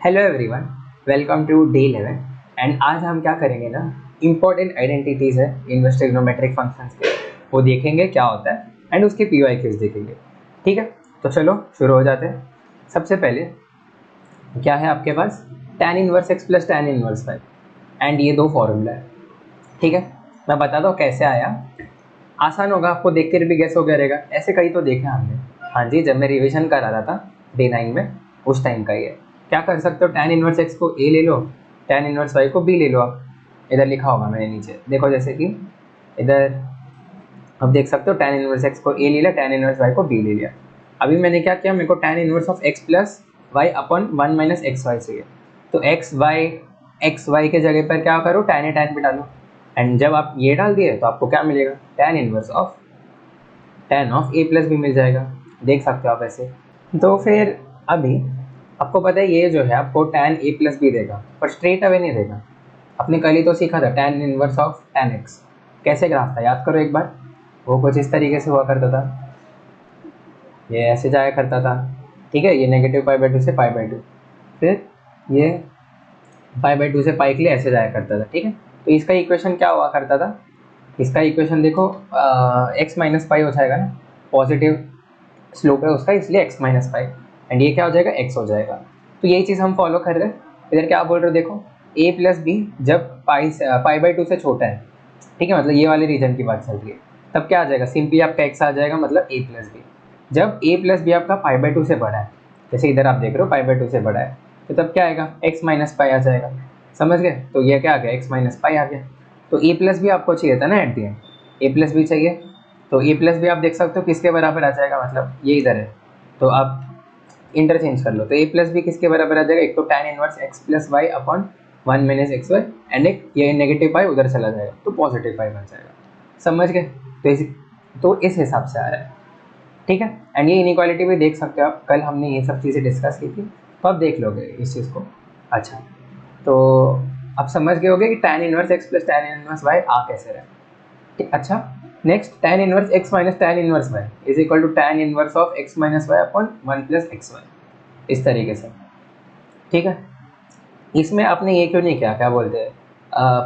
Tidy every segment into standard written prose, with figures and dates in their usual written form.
Hello everyone, welcome to day 11। And आज हम क्या करेंगे ना, इम्पोर्टेंट आइडेंटिटीज़ है इनवर्स ट्रिग्नोमेट्रिक फंक्शंस के, वो देखेंगे क्या होता है एंड उसके पीवाईक्यूज देखेंगे। ठीक है, तो चलो शुरू हो जाते हैं। सबसे पहले क्या है आपके पास, tan inverse x plus tan inverse y and ये दो फॉर्मूला है। ठीक है, मैं बताता हूँ कैसे आया। आसान होगा, आपको देख कर भी गैस हो गया रहेगा, ऐसे कहीं तो देखा हमने। हाँ जी, जब मैं रिवीजन करा रहा था डे 9 में, उस टाइम का ही है। क्या कर सकते हो, tan इनवर्स x को a ले लो, tan इनवर्स y को b ले लो। आप इधर लिखा होगा मैंने नीचे, देखो जैसे कि इधर अब देख सकते हो, tan इनवर्स x को a ले लिया, tan इनवर्स y को b ले लिया। अभी मैंने क्या किया, मेरे को tan inverse of x plus Y upon 1 minus X Y चाहिए। तो एक्स वाई के जगह पर क्या करो, tan पे डालो। एंड जब आप ये डाल दिए तो आपको क्या मिलेगा, tan of a plus b मिल जाएगा। देख सकते हो आप ऐसे। तो फिर अभी आपको पता है, ये जो है आपको tan a प्लस बी देगा, पर स्ट्रेट अवे नहीं देगा। आपने कल ही तो सीखा था tan inverse of tan x कैसे ग्राफ था, याद करो एक बार। वो कुछ इस तरीके से हुआ करता था, ये ऐसे जाया करता था। ठीक है, ये नेगेटिव पाई बाई टू से पाई बाई टू, फिर ये पाई बाई टू से पाई के लिए ऐसे जाया करता था। ठीक है, तो इसका इक्वेशन क्या हुआ करता था, इसका इक्वेशन देखो, एक्स माइनस पाई हो जाएगा ना, पॉजिटिव स्लोप है उसका, इसलिए एक्स माइनस पाई, एंड ये क्या हो जाएगा, एक्स हो जाएगा। तो यही चीज़ हम फॉलो कर रहे हैं। इधर क्या बोल रहे हो, देखो ए प्लस बी जब पाई बाई टू से छोटा है, ठीक है, मतलब ये वाले रीजन की बात चल रही है, तब क्या आ जाएगा, सिंपली आपका एक्स आ जाएगा, मतलब ए प्लस बी। जब ए प्लस बी आपका पाई बाई टू से बड़ा है, जैसे इधर आप देख रहे हो पाई बाई टू से बड़ा है, तो तब क्या आएगा, एक्स माइनस पाई आ जाएगा। समझ गए, तो ये क्या आ गया, एक्स माइनस पाई आ गया। तो ए प्लस बी आपको चाहिए था ना at the end, A plus B चाहिए, तो ए प्लस बी आप देख सकते हो किसके बराबर आ जाएगा, मतलब ये इधर है, तो आप इंटरचेंज कर लो। तो ए प्लस बी किसके बराबर आ जाएगा, एक तो tan inverse x plus Y upon 1 minus X Y, and एक ये नेगेटिव पाई उधर चला जाएगा, तो पॉजिटिव पाई बन जाएगा। समझ गए, तो इस हिसाब से आ रहा है। ठीक है, एंड ये इनइक्वालिटी भी देख सकते हो आप, कल हमने ये सब चीज़ें डिस्कस की थी, तो आप देख लोगे इस चीज़ को। अच्छा, तो आप समझ गए होगे कि tan inverse x plus tan inverse y आ कैसे रहा है। अच्छा, next tan inverse x minus tan inverse y is equal to tan inverse of x minus y upon 1 plus x y, इस तरीके से। ठीक है, इसमें आपने ये क्यों नहीं किया, क्या बोलते हैं,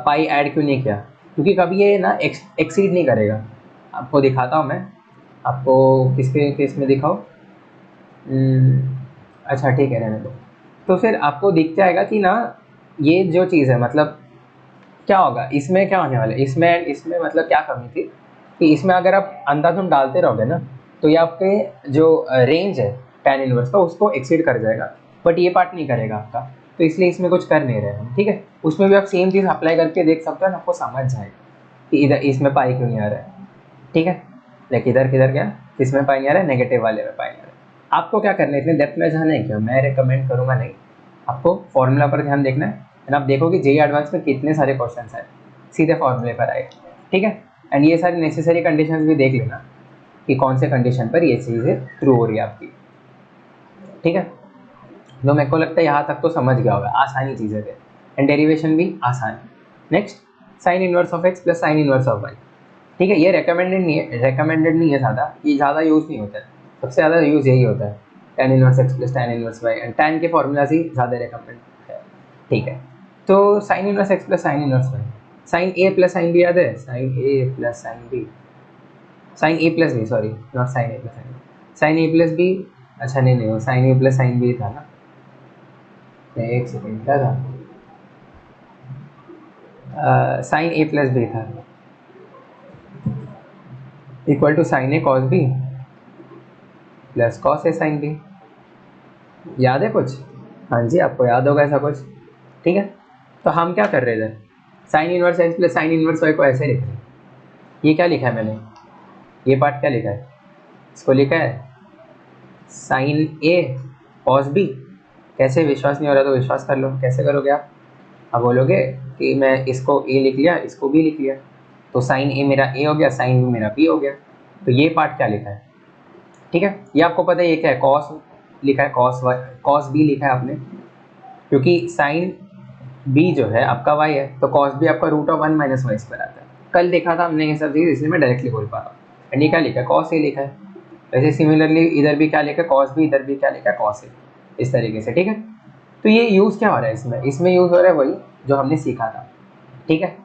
पाई ऐड क्यों नहीं किया, क्योंकि कभी ये ना एक्सीड नहीं करेगा। आपको दिखाता हूँ मैं, आपको किसके केस में दिखाओ। अच्छा ठीक है, रहने दो। तो फिर आपको दिख जाएगा कि ना, ये जो चीज़ है, मतलब क्या होगा इसमें, क्या होने वाला है इसमें, इसमें मतलब क्या कमी थी कि इसमें अगर आप अंधाधुंध डालते रहोगे ना, तो ये आपके जो रेंज है tan इनवर्स का, उसको एक्सीड कर जाएगा, बट ये पार्ट नहीं करेगा आपका। तो इसलिए इसमें कुछ कर नहीं रहे हम। ठीक है, उसमें भी आप सेम चीज़ अप्लाई करके देख सकते हो ना, आपको समझ जाएगा कि इधर इसमें पाई क्यों नहीं आ रहा है। ठीक है, लाइक इधर किधर गया, किसमें पाई नहीं आ रहा है, नेगेटिव वाले में पाई नहीं आ रहा है। आपको क्या करना है, इतने डेप्थ में जाना है क्या, मैं रिकमेंड करूँगा नहीं, आपको फॉर्मूला पर ध्यान देखना है। एंड आप देखोगे जेई एडवांस में कितने सारे क्वेश्चन आए, सीधे फॉर्मूले पर आए। ठीक है, एंड ये सारी नेसेसरी कंडीशंस भी देख लेना कि कौन से कंडीशन पर ये चीज़ें ट्रू हो रही है आपकी। ठीक है, तो मेरे को लगता है यहाँ तक तो समझ गया होगा, आसानी चीज़ें थे, एंड डेरिवेशन भी आसान। Next, sine inverse of x plus sine inverse of Y. ठीक है, ये रेकमेंडेड नहीं है ज़्यादा, ये ज़्यादा यूज़ नहीं होता है। सबसे ज़्यादा यूज़ यही होता है, tan inverse x plus tan inverse y, and tan के फॉर्मूलाज ही ज़्यादा रेकमेंड है। ठीक है, तो sine inverse x plus sine inverse y, sine ए प्लस साइन बी याद है, sine A plus sine b, sine A plus b, sorry not sine A plus sine b, sine A plus b. अच्छा नहीं नहीं, वो sine ए plus sine b था ना, एक second, क्या था, साइन ए प्लस बी था, equal to sine A cos B plus cos A sine B. याद है कुछ, हाँ जी आपको याद होगा ऐसा कुछ। ठीक है, तो हम क्या कर रहे थे, sine inverse x plus sine inverse Y को ऐसे लिख रहे हैं। ये क्या लिखा है मैंने, ये पार्ट क्या लिखा है, इसको लिखा है साइन ए कॉस बी। कैसे, विश्वास नहीं हो रहा तो विश्वास कर लो, कैसे करोगे आप बोलोगे कि मैं इसको ए लिख लिया, इसको बी लिख लिया, तो साइन ए मेरा ए हो गया, साइन बी मेरा बी हो गया। तो ये पार्ट क्या लिखा है, ठीक है, ये आपको पता है ये क्या है, कॉस लिखा है, कॉस बी लिखा है आपने, क्योंकि साइन बी जो है आपका वाई है, तो कॉस बी आपका root of 1 minus Y square आता है। कल देखा था हमने ये सब चीज़, इसलिए मैं डायरेक्टली बोल पा रहा हूँ। एंड ये क्या लिखा है, कॉस ए लिखा है। वैसे सिमिलरली इधर भी क्या लिखा है, कॉस बी, इधर भी क्या लिखा है, कॉस ए, इस तरीके से। ठीक है, तो ये यूज़ क्या हो रहा है इसमें, इसमें यूज़ हो रहा है वही जो हमने सीखा था, ठीक है।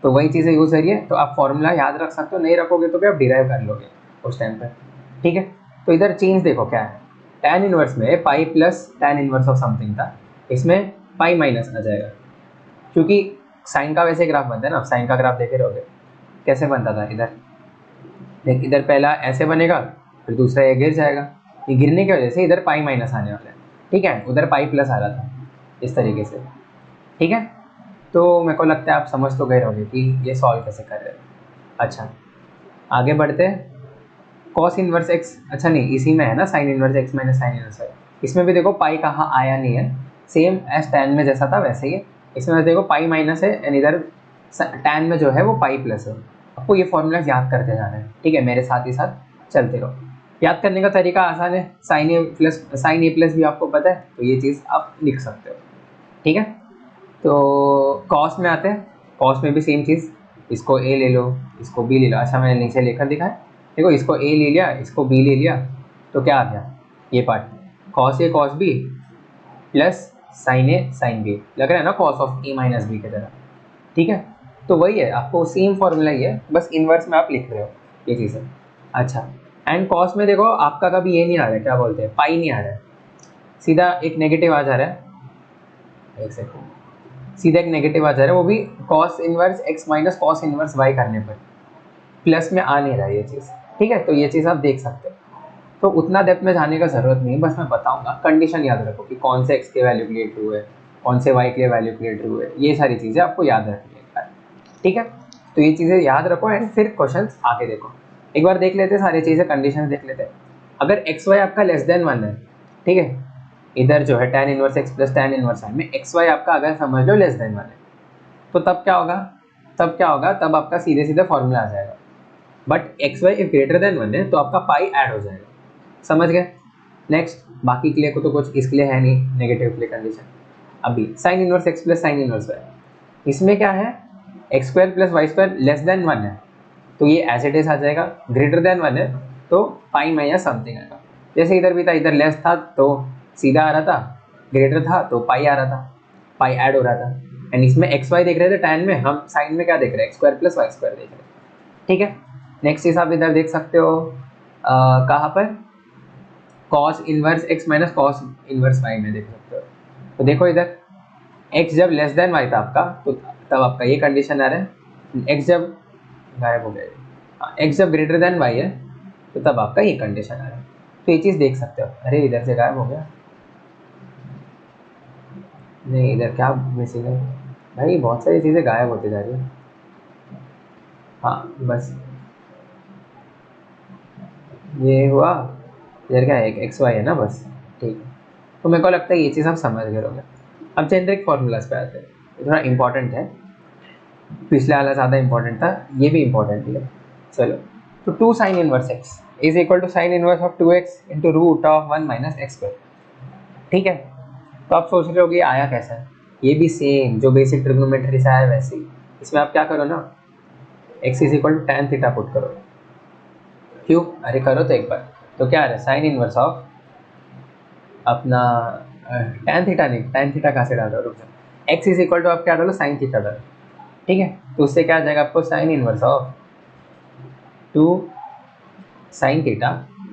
तो वही चीज़ें यूज़ हो रही है, तो आप फॉर्मूला याद रख सकते हो, नहीं रखोगे तो भी आप डिराइव कर लोगे उस टाइम पर, ठीक है। तो इधर चेंज देखो क्या है, tan इनवर्स में pi plus tan inverse of something था, इसमें पाई माइनस आ जाएगा, क्योंकि साइन का वैसे ग्राफ बनता है ना, आप साइन का ग्राफ देखे रहोगे कैसे बनता था। इधर देख, इधर पहला ऐसे बनेगा, फिर दूसरा ये गिर जाएगा, ये गिरने की वजह से इधर पाई माइनस आने वाला है, ठीक है, उधर पाई प्लस आ रहा था इस तरीके से, ठीक है। तो मेरे को लगता है आप समझ तो गए रहोगे कि ये सॉल्व कैसे कर रहे हैं। अच्छा आगे बढ़ते हैं, कॉस इनवर्स एक्स, अच्छा नहीं इसी में है ना sine inverse X minus sine inverse Y, इसमें भी देखो पाई कहाँ आया नहीं है, सेम एज टैन में जैसा था वैसे ही है, इसमें देखो पाई माइनस है एंड इधर टैन में जो है वो पाई प्लस है। आपको ये फॉर्मूलाज याद करते जाना है, ठीक है, मेरे साथ ही साथ चलते रहो। याद करने का तरीका आसान है, साइन ए प्लस भी आपको पता है, तो ये चीज़ आप लिख सकते हो, ठीक है। तो कॉस में आते हैं, कॉस में भी सेम चीज़, इसको ए ले लो, इसको बी ले लो। अच्छा मैंने नीचे लेकर दिखाया, देखो इसको ए ले लिया, इसको बी ले लिया, तो क्या आ गया ये पार्ट, कॉस ए कॉस बी प्लस साइन ए साइन बी, लग रहा है ना cos of A minus B की तरह, ठीक है। तो वही है, आपको सेम फॉर्मूला ही है, बस इन्वर्स में आप लिख रहे हो ये चीज़ें। अच्छा एंड कॉस में देखो आपका कभी ये नहीं आ रहा है, क्या बोलते हैं, पाई नहीं आ रहा है, सीधा एक नेगेटिव आ जा रहा है, एक सेकंड, सीधा एक नेगेटिव आ जा रहा है, वो भी cos inverse X minus cos inverse Y करने पर, प्लस में आ नहीं रहा है ये चीज़, ठीक है। तो ये चीज़ आप देख सकते हो, तो उतना डेप्थ में जाने का ज़रूरत नहीं है, बस मैं बताऊंगा, कंडीशन याद रखो कि कौन से एक्स के वैल्यू के लिए ट्रू है, कौन से वाई के लिए वैल्यू के लिए ट्रू है, ये सारी चीज़ें आपको याद रखनी है, ठीक है। तो ये चीज़ें याद रखो एंड फिर क्वेश्चन आगे देखो, एक बार देख लेते हैं सारी चीज़ें, कंडीशन देख लेते हैं। अगर एक्स वाई आपका लेस देन 1 है, ठीक है, इधर जो है tan inverse x plus tan inverse Y में एक्स वाई आपका अगर समझ लो लेस देन 1 है, तो तब क्या होगा, तब आपका सीधे सीधे फॉर्मूला आ जाएगा, but X Y if greater than 1 है तो आपका पाई ऐड हो जाएगा, समझ गए। नेक्स्ट बाकी के लिए को तो कुछ इसके लिए है नहीं, नेगेटिव के लिए कंडीशन। अभी sine inverse x plus sine inverse Y, इसमें क्या है, X square plus Y square less than 1 है, तो ये एज इट इज आ जाएगा, ग्रेटर देन 1 है तो पाई माइनस समथिंग आएगा, जैसे इधर भी था, इधर लेस था तो सीधा आ रहा था, ग्रेटर था तो पाई आ रहा था, पाई ऐड हो रहा था। एंड इसमें एक्स वाई देख रहे थे टैन में, हम साइन में क्या देख रहे हैं, X square plus Y square देख रहे हैं, ठीक है। नेक्स्ट चीज़ आप इधर देख सकते हो, कहाँ पर, cos inverse X minus cos inverse Y में देख सकते हो। तो देखो इधर एक्स जब लेस देन वाई था आपका, तो तब आपका ये कंडीशन आ रहा है, एक्स जब गायब हो गया, एक्स जब ग्रेटर देन वाई है तो तब आपका ये कंडीशन आ रहा है। तो ये चीज़ देख सकते हो, अरे इधर से गायब हो गया, नहीं इधर क्या मिसिंग है भाई, बहुत सारी चीज़ें गायब होती जा रही है। हाँ बस ये हुआ, इधर क्या है, एक्स वाई है ना, बस ठीक है। तो मेरे को लगता है ये चीज़ आप समझ गए होंगे। अब जेनरिक फार्मूलाज पे आते हैं, ये थोड़ा इंपॉर्टेंट है, पिछले वाला ज़्यादा इंपॉर्टेंट था, ये भी इंपॉर्टेंट है। चलो, तो 2 sine inverse X is equal to sine inverse of 2x into root of 1 minus x square, ठीक है। तो आप सोच रहे हो कि आया कैसा है, ये भी सेम जो बेसिक ट्रिग्नोमेट्री से आया वैसे ही, इसमें आप क्या करो ना, x is equal to tan theta put करो, क्यों, अरे करो तो एक बार, तो क्या आ रहा है, साइन इनवर्स ऑफ अपना tan थीटा, नहीं tan थीटा कहाँ से डाल रहा, रुक जाओ, x इज इक्वल टू आप क्या डालो, साइन थीटा डालो, ठीक है। तो उससे क्या आ जाएगा आपको, sign inverse of 2 sine theta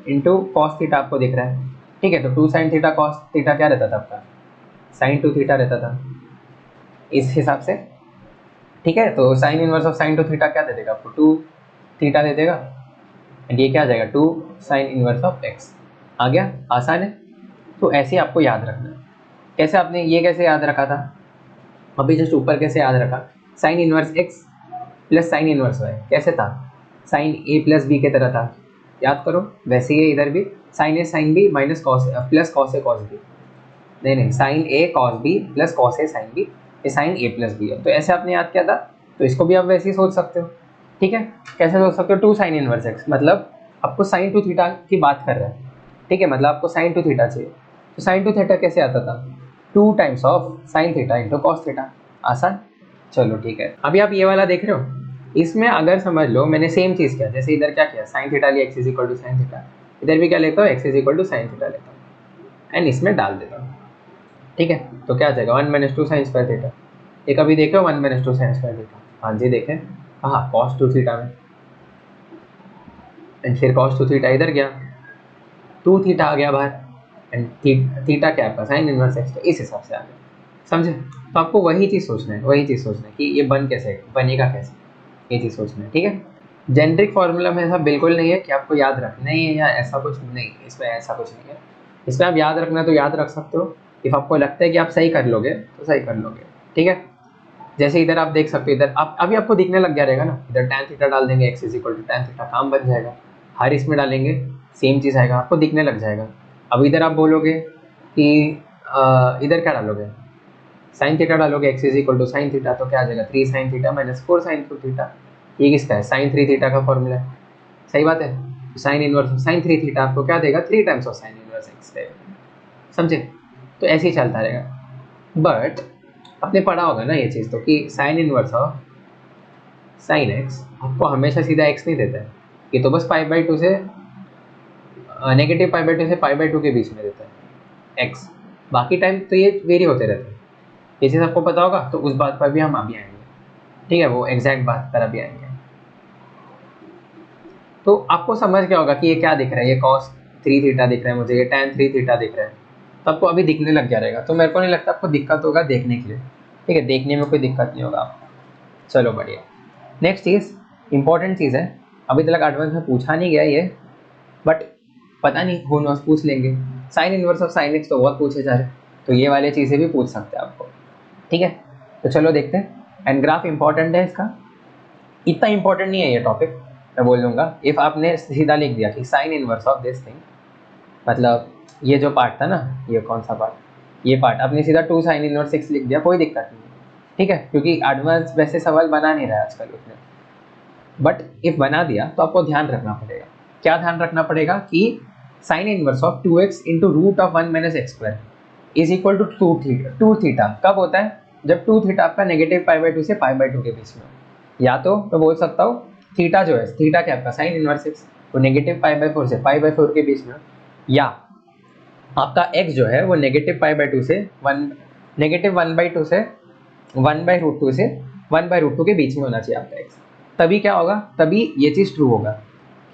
into cos theta आपको दिख रहा है, ठीक है। तो 2 साइन थीटा कॉस थीटा क्या रहता था आपका, साइन 2 थीटा रहता था इस हिसाब से, ठीक है। तो sine inverse of sine 2 theta क्या दे देगा आपको, 2 थीटा दे देगा, एंड ये क्या आ जाएगा, 2 साइन इनवर्स ऑफ एक्स, आ गया, आसान है। तो ऐसे आपको याद रखना है, कैसे आपने ये कैसे याद रखा था, अभी जस्ट ऊपर कैसे याद रखा, sine inverse x plus sine inverse Y कैसे था, साइन ए प्लस बी की तरह था, याद करो, वैसे ही इधर भी साइन ए sine b minus cos plus cos ए कॉस बी, नहीं साइन ए कॉस बी प्लस कॉस ए साइन बी, ये साइन ए प्लस बी है, तो ऐसे आपने याद किया था, तो इसको भी आप वैसे ही सोच सकते हो, ठीक है। कैसे सोच सकते हो, 2 साइन इनवर्स एक्स मतलब आपको साइन 2 थीटा की बात कर रहा है, ठीक है, मतलब आपको साइन 2 थीटा चाहिए, तो साइन 2 थीटा कैसे आता था, 2 times of sine theta into cos theta, आसान। चलो ठीक है, अभी आप ये वाला देख रहे हो, इसमें अगर समझ लो मैंने सेम चीज़ किया, जैसे इधर क्या किया, साइन थीटा लिया, X is equal to sine theta, इधर भी क्या लेता हूँ, X is equal to sine theta लेता हूँ एंड इसमें डाल देता हूँ, ठीक है, तो क्या आ जाएगा 1 minus two sign square theta. एक अभी देखे 1 minus two sign square theta, हाँ जी देखे, हाँ कॉस टू थीटा में, एंड फिर कॉस टू थीटा इधर गया, टू थीटा आ गया बाहर, एंड थीटा क्या आपका साइन इनवर्स एक्स, तो इस हिसाब से आ गया, समझे। तो आपको वही चीज़ सोचना है, वही चीज़ सोचना है कि ये कैसे बनेगा, कैसे, ये चीज़ सोचना है, ठीक है। जेनरिक फार्मूला में ऐसा बिल्कुल नहीं है कि आपको याद रखना ही है या ऐसा कुछ नहीं, इसमें ऐसा कुछ नहीं है। इसमें आप याद रखना तो याद रख सकते हो, इफ आपको लगता है कि आप सही कर लोगे तो सही कर लोगे, ठीक है। जैसे इधर आप देख सकते हो, इधर आप अभी आपको दिखने लग गया रहेगा ना, इधर tan थीटा डाल देंगे x is equal to tan theta, काम बन जाएगा। हर इसमें डालेंगे सेम चीज़ आएगा, आपको दिखने लग जाएगा। अब इधर आप बोलोगे कि इधर क्या डालोगे, साइन थीटा डालोगे, x is equal to sine theta, तो क्या आ जाएगा 3 sine theta minus 4 sine 2 theta. ये किसका है, साइन 3 थीटा का फॉर्मूला है, सही बात है। Sign inverse of sine 3 theta आपको क्या देगा, 3 times of sine inverse x देगा, समझे। तो ऐसे ही चलता रहेगा। बट आपने पढ़ा होगा ना ये चीज़ तो, कि sine inverse of sine x आपको हमेशा सीधा एक्स नहीं देता है, ये तो बस पाई/2 से नेगेटिव पाई/2 से पाई/2 के बीच में देता है एक्स, बाकी टाइम तो ये वेरी होते रहते हैं। ये चीज़ आपको पता होगा, तो उस बात पर भी हम अभी आएंगे, ठीक है, वो एग्जैक्ट बात पर अभी आएंगे। तो आपको समझ गया होगा कि ये क्या दिख रहा है, ये cos 3 थीटा दिख रहा है मुझे, ये tan 3 थीटा दिख रहा है, तो आपको अभी दिखने लग गया रहेगा। तो मेरे को नहीं लगता आपको दिक्कत होगा देखने के लिए, ठीक है, देखने में कोई दिक्कत नहीं होगा आपको। चलो बढ़िया। नेक्स्ट चीज़, इंपॉर्टेंट चीज़ है, अभी तक एडवांस में पूछा नहीं गया ये, बट पता नहीं हो नॉस पूछ लेंगे। Sign inverse of sine x तो बहुत पूछे जा रहे हैं, तो ये वाली चीज़ें भी पूछ सकते हैं आपको, ठीक है। तो चलो देखते हैं। एंड ग्राफ इंपॉर्टेंट है इसका, इतना इंपॉर्टेंट नहीं है ये टॉपिक, मैं बोल दूंगा। इफ़ आपने सीधा लिख दिया कि sine inverse of this thing, मतलब ये जो पार्ट था ना, ये कौन सा पार्ट, ये पार्ट आपने सीधा 2 साइन इनवर्स एक्स लिख दिया, कोई दिक्कत नहीं है, ठीक है, क्योंकि एडवांस वैसे सवाल बना नहीं रहा है आजकल उतने। बट इफ बना दिया तो आपको ध्यान रखना पड़ेगा, क्या ध्यान रखना पड़ेगा कि sine inverse of 2x into root of 1 minus x square is equal to 2 theta कब होता है, जब 2 थीटा आपका नेगेटिव पाई/2 से पाई/2 के बीच में। या तो मैं बोल सकता हूँ थीटा जो है, थीटा क्या आपका साइन इनवर्स एक्स, वो नेगेटिव पाई/4 से पाई/4 के बीच में, या आपका x जो है वो नेगेटिव पाई/2 से नेगेटिव 1/2 से 1/√2 से 1/√2 के बीच में होना चाहिए आपका x। तभी क्या होगा, तभी ये चीज़ ट्रू होगा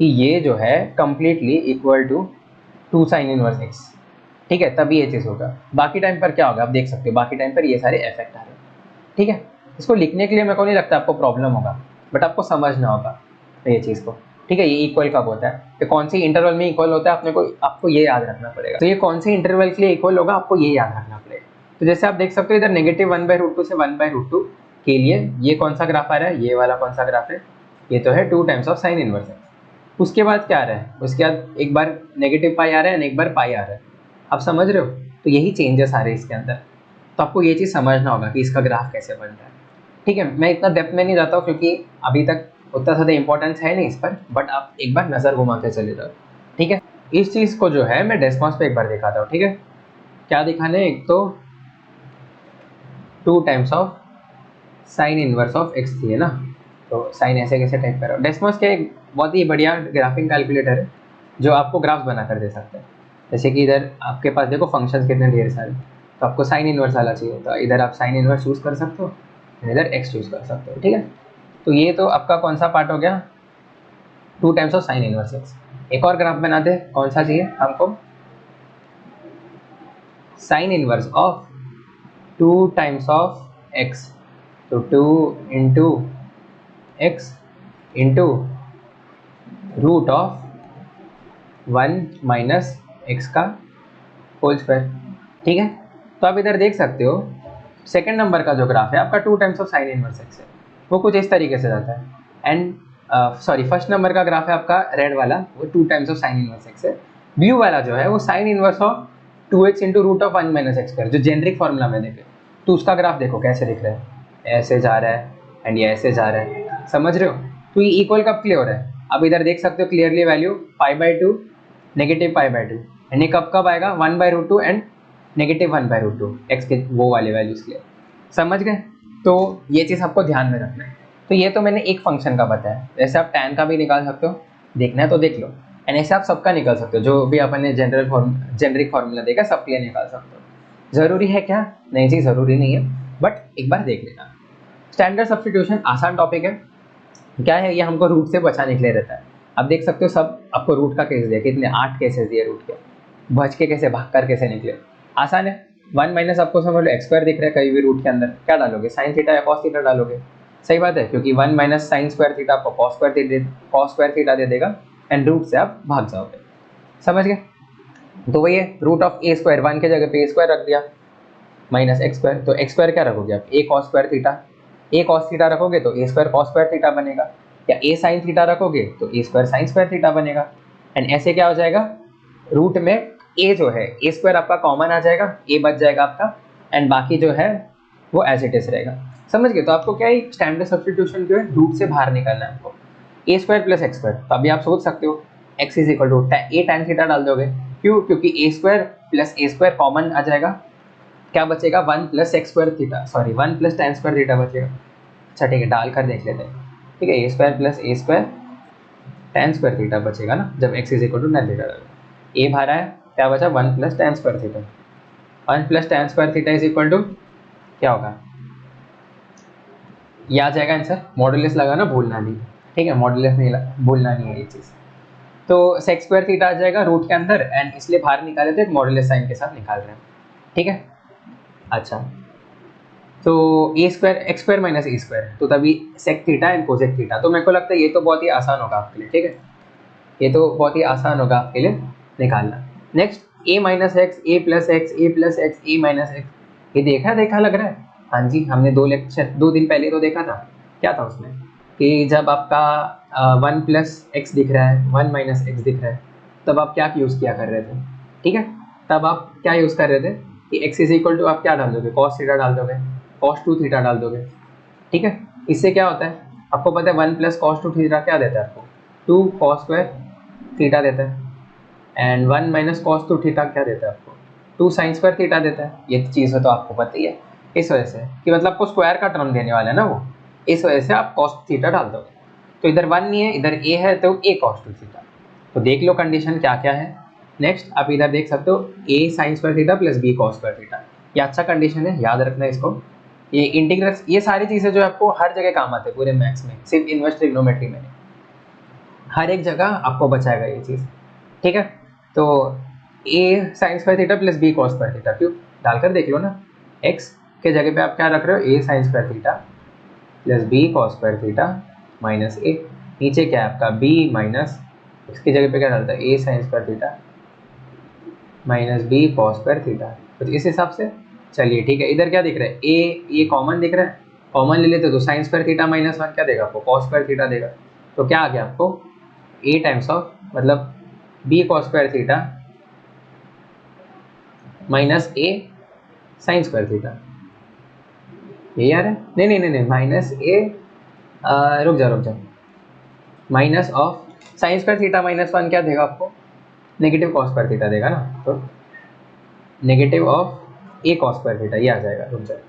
कि ये जो है completely equal to 2 sine inverse x, ठीक है, तभी ये चीज़ होगा। बाकी टाइम पर क्या होगा आप देख सकते हो, बाकी टाइम पर ये सारे इफेक्ट आ रहे हैं, ठीक है। इसको लिखने के लिए मेरे को नहीं लगता आपको प्रॉब्लम होगा, बट आपको समझना होगा ये चीज़ को, ठीक है। ये इक्वल कब होता है, तो कौन सी इंटरवल में इक्वल होता है, आपको ये याद रखना पड़ेगा। तो ये कौन से इंटरवल के लिए इक्वल होगा आपको ये याद रखना पड़ेगा। तो जैसे आप देख सकते हो इधर नेगेटिव 1/√2 से 1/√2 के लिए ये कौन सा ग्राफ आ रहा है, ये वाला कौन सा ग्राफ है, ये तो है 2 टाइम्स ऑफ साइन इनवर्स है। उसके बाद क्या आ रहा है, उसके बाद एक बार नेगेटिव पाई आ रहा है, एक बार पाई आ रहा है, आप समझ रहे हो। तो यही चेंजेस आ रहे हैं इसके अंदर, तो आपको ये चीज़ समझना होगा कि इसका ग्राफ कैसे बन रहा है, ठीक है। मैं इतना डेप्थ में नहीं जाता हूँ क्योंकि अभी तक उतना ज़्यादा इंपॉर्टेंस है नहीं इस पर, बट आप एक बार नज़र घुमा के चले जाओ, ठीक है। इस चीज़ को जो है मैं डेस्मॉस पे एक बार दिखाता हूँ, ठीक है। क्या दिखाने, एक तो 2 times of sine inverse of x थी है ना, तो साइन ऐसे कैसे टाइप करो। डेस्मॉस का एक बहुत ही बढ़िया ग्राफिंग कैलकुलेटर है जो आपको ग्राफ्स बना कर दे सकता है। जैसे कि इधर आपके पास देखो फंक्शंस कितने ढेर सारे, तो आपको साइन इनवर्स वाला चाहिए, तो इधर आप साइन इनवर्स चूज़ कर सकते हो, इधर एक्स चूज़ कर सकते हो, ठीक है। तो ये तो आपका कौन सा पार्ट हो गया, 2 times of sine inverse x. एक और ग्राफ बनाते हैं, कौन सा चाहिए हमको, sine inverse of 2 times of x, तो 2 into x into root of 1 minus x का होल स्क्वायर, ठीक है। तो आप इधर देख सकते हो सेकंड नंबर का जो ग्राफ है आपका 2 times of sine inverse x है, वो कुछ इस तरीके से जाता है। एंड सॉरी, फर्स्ट नंबर का ग्राफ है आपका रेड वाला, वो 2 times of sine inverse x है। ब्लू वाला जो है वो sine inverse of 2x into root of 1 minus x square, जो जेनरिक फॉर्मूला में देखे, तो उसका ग्राफ देखो कैसे दिख रहा है, ऐसे जा रहा है एंड ये ऐसे जा रहा है, समझ रहे हो। तो ये इक्वल कब क्लियर हो रहा है, अब इधर देख सकते हो क्लियरली वैल्यू पाई/2 नेगेटिव पाई/2, एंड ये कब कब आएगा 1/√2 एंड नेगेटिव 1/√2 एक्स के वो वाले वैल्यूज के लिए, समझ गए। तो ये चीज़ आपको ध्यान में रखना है। तो ये तो मैंने एक फंक्शन का बताया, वैसे आप tan का भी निकाल सकते हो, देखना है तो देख लो, एंड ऐसे आप सबका निकाल सकते हो, जो भी अपन ने जेनरिक फार्मूला देखा सबके लिए निकाल सकते हो, ज़रूरी है क्या? नहीं जी, ज़रूरी नहीं है, बट एक बार देख लेना। स्टैंडर्ड सब्स्टिट्यूशन आसान टॉपिक है। क्या है, ये हमको रूट से बचाने के लिए रहता है। अब देख सकते हो सब आपको रूट का केस दिया, कितने 8 केसेस दिए रूट के, बच के कैसे भाग कर कैसे निकले, आसान है। 1 माइनस आपको समझ लो एक्स स्क्वायर दिख रहा है कहीं भी रूट के अंदर, क्या डालोगे, साइन थीटा या कॉस थीटा डालोगे। सही बात है, क्योंकि 1 माइनस साइन स्क्वायर थीटा आपको कॉस स्क्वायर थीटा दे देगा एंड रूट से आप भाग जाओगे। समझ गए? तो वही है, रूट ऑफ ए स्क्वायर, 1 के जगह पे ए स्क्वायर रख दिया माइनस एक्स स्क्वायर, तो एक्स स्क्वायर क्या रखोगे आप, ए कॉस स्क्वायर थीटा। ए कॉस थीटा रखोगे तो a square cos square theta बनेगा, या ए साइन थीटा रखोगे तो a square sine square theta बनेगा। एंड ऐसे क्या हो जाएगा, रूट में ए जो है ए स्क्वायर आपका कॉमन आ जाएगा, ए बच जाएगा आपका, एंड बाकी जो है वो एज इट इज रहेगा। समझ गए? तो आपको क्या है, स्टैंडर्ड सब्स्टिट्यूशन जो है रूट से बाहर निकलना है आपको, a square plus x square. तो अभी आप सोच सकते हो x is equal to a tan theta डाल दोगे, क्यों, क्योंकि a square plus a square common आ जाएगा, क्या बचेगा, 1 plus x square theta, sorry 1 plus tan square theta बचेगा। अच्छा ठीक है, डाल कर देख लेते हैं। ठीक है, a square plus a square tan square theta बचेगा ना, जब x is equal to tan theta डालो। ए भरा है, क्या बचा, 1 plus tan square theta. 1 plus tan square theta is equal to क्या होगा, ये आ जाएगा आंसर। मॉडुलस लगाना भूलना नहीं, ठीक है, मॉडुलस नहीं भूलना नहीं है ये चीज़। तो सेक स्क्वायर थीटा आ जाएगा रूट के अंदर, एंड इसलिए बाहर निकाले थे मॉडुलस साइन के साथ निकाल रहे हैं। ठीक है, अच्छा, तो a square x square minus a square, तो तभी sec theta and cosec theta. तो मेरे को लगता है ये तो बहुत ही आसान होगा आपके लिए। ठीक है, ये तो बहुत ही आसान होगा आपके लिए निकालना। नेक्स्ट, ए माइनस एक्स, ए प्लस एक्स, ए प्लस एक्स, ए माइनस एक्स, ये देखा लग रहा है। हाँ जी, हमने 2 दिन पहले तो देखा था। क्या था उसमें कि जब आपका 1 प्लस एक्स दिख रहा है, 1 माइनस एक्स दिख रहा है, तब आप क्या यूज़ किया कर रहे थे। ठीक है, तब आप क्या यूज़ कर रहे थे कि एक्स इज इक्वल टू आप क्या डाल दोगे, कॉस थीटा डाल दोगे, कॉस 2 थीटा डाल दोगे। ठीक है, इससे क्या होता है, आपको पता है 1 प्लस कॉस 2 थीटा क्या देता है आपको, 2 कॉस स्क्वायर थीटा देता है, एंड 1 माइनस कॉस 2 थीटा क्या देता है आपको, 2 साइन स्क्वायर थीटा देता है। ये चीज़ है तो आपको पता ही है। इस वजह से कि मतलब आपको स्क्वायर का टर्म देने वाला है ना वो, इस वजह से आप कॉस थीटा डाल दोगे। तो इधर 1 नहीं है, इधर ए है, तो ए कॉस 2 थीटा। तो देख लो कंडीशन क्या क्या है। नेक्स्ट आप इधर देख सकते हो a sine square theta plus b cos square theta, ये अच्छा कंडीशन है, याद रखना इसको। ये इंटीग्रल, ये सारी चीज़ें जो आपको हर जगह काम आते हैं पूरे मैथ्स में, सिर्फ इन्वर्स ट्रिग्नोमेट्री में, हर एक जगह आपको बचाएगा ये चीज़। ठीक है, तो a sine square theta plus b cos square theta, क्यों, डालकर देख लो ना। एक्स के जगह पे आप क्या रख रहे हो, a sine square theta plus b cos square theta minus a, नीचे क्या है आपका बी माइनस, इसकी जगह पे क्या डालता है, a sine square theta minus b cos square theta. तो इस हिसाब से चलिए ठीक है, इधर क्या दिख रहा है, ए कॉमन दिख रहा है, कॉमन ले लेते तो साइन स्क्वायर थीटा माइनस 1 क्या देगा आपको, कॉस स्क्वायर थीटा देगा। तो क्या आ गया आपको, ए टाइम्स ऑफ मतलब b cos square theta minus a sine square theta, यही आ रहा है। नहीं माइनस ए, रुक जा, minus of sine square theta minus 1 क्या देगा आपको, नेगेटिव कॉस स्क्वायर थीटा देगा ना, तो negative of A cos square theta, ये आ जाएगा, रुक जाए,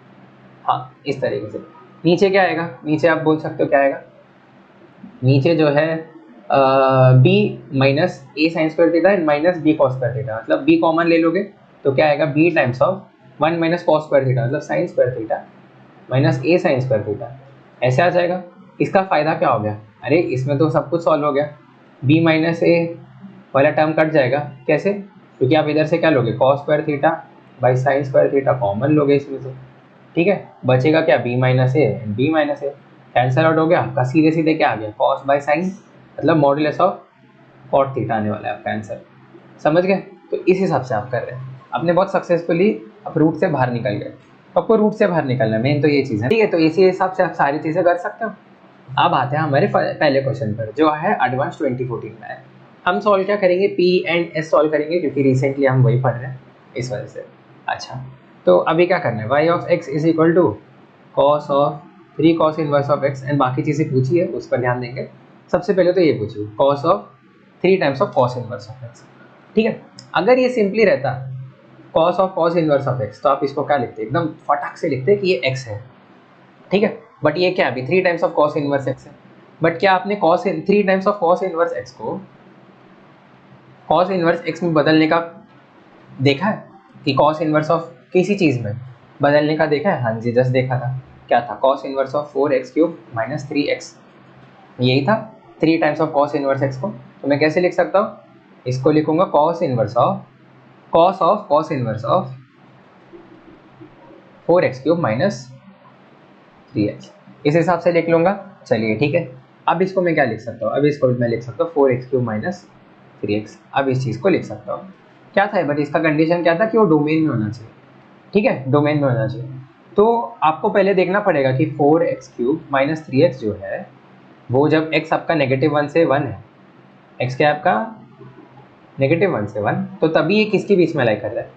हाँ इस तरीके से। नीचे क्या आएगा, नीचे आप बोल सकते हो क्या आएगा, नीचे जो है b minus a sine square theta and minus b cos square theta, मतलब बी कॉमन ले लोगे तो क्या आएगा, b times of 1 minus cos square theta मतलब sine square theta minus a sine square theta, ऐसे आ जाएगा। इसका फ़ायदा क्या हो गया, अरे इसमें तो सब कुछ सॉल्व हो गया, बी माइनस ए वाला टर्म कट जाएगा, कैसे, क्योंकि आप इधर से क्या लोगे, cos square theta by sine square theta common लोगे इसमें से। ठीक है, बचेगा क्या, b minus a and b minus a, cancel out हो गया आपका, सीधे सीधे क्या आ गया, कॉस बाई साइन मतलब मॉडुलस ऑफ कॉट थीटा आने वाला है आपका आंसर। समझ गए? तो इस हिसाब से आप कर रहे हैं, आपने बहुत सक्सेसफुली आप रूट से बाहर निकल गए। तो आपको रूट से बाहर निकलना है, मेन तो ये चीज़ है। ठीक है, तो इसी हिसाब से आप सारी चीज़ें कर सकते हो। अब आते हैं हमारे पहले क्वेश्चन पर, जो है एडवांस 2014 में है। हम सॉल्व क्या करेंगे, पी एंड एस सॉल्व करेंगे, क्योंकि रिसेंटली हम वही पढ़ रहे हैं इस वजह से। अच्छा, तो अभी क्या करना है, y of x is equal to cos of 3 cos inverse of x, and बाकी चीज़ें पूछी है उस पर ध्यान देंगे। सबसे पहले तो ये पूछिए, cos of 3 times of cos inverse of x. ठीक है, अगर ये सिंपली रहता cos of cos inverse of x, तो आप इसको क्या लिखते, एकदम फटाक से लिखते कि ये एक्स है। ठीक है, बट ये क्या, अभी 3 times of cos inverse x है। बट क्या आपने 3 times of cos inverse x को कॉस इनवर्स एक्स में बदलने का देखा है कि कॉस इनवर्स ऑफ किसी चीज़ में बदलने का देखा है? हाँ जी, जस्ट देखा था। क्या था? Cos inverse of 4x³ minus 3x, यही था, 3 times of cos inverse x को। तो मैं कैसे लिख सकता हूँ? इसको लिखूंगा cos inverse of 4x³ minus 3x, इस हिसाब से लिख लूंगा। चलिए ठीक है। अब इसको मैं क्या लिख सकता हूँ? अब इसको मैं लिख सकता हूँ 4x³ माइनस 3x। अब इस चीज़ को लिख सकता हूँ। क्या था? बट इसका कंडीशन क्या था कि वो डोमेन में होना चाहिए। ठीक है, डोमेन में होना चाहिए। तो आपको पहले देखना पड़ेगा कि 4x³ माइनस 3x जो है वो जब x आपका -1 से 1 है, x क्या है आपका -1 से 1, तो तभी ये किसके बीच में लाई कर रहा है।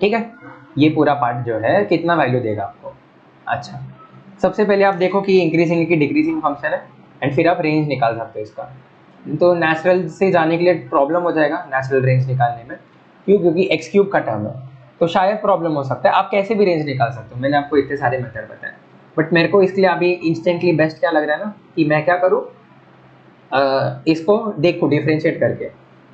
ठीक है, ये पूरा पार्ट जो है कितना वैल्यू देगा आपको। अच्छा, सबसे पहले आप देखो कि ये इंक्रीजिंग की डिक्रीजिंग फंक्शन है, एंड फिर आप रेंज निकाल सकते हो इसका। तो नेचुरल से जाने के लिए प्रॉब्लम हो जाएगा नेचुरल रेंज निकालने में, क्यों? क्योंकि x³ का टर्म है, तो शायद प्रॉब्लम हो सकता है। आप कैसे भी रेंज निकाल सकते हो, मैंने आपको इतने सारे मेथड बताए, बट मेरे को इसके लिए अभी इंस्टेंटली बेस्ट क्या लग रहा है ना, कि मैं क्या करूँ, इसको देखो डिफ्रेंशिएट करके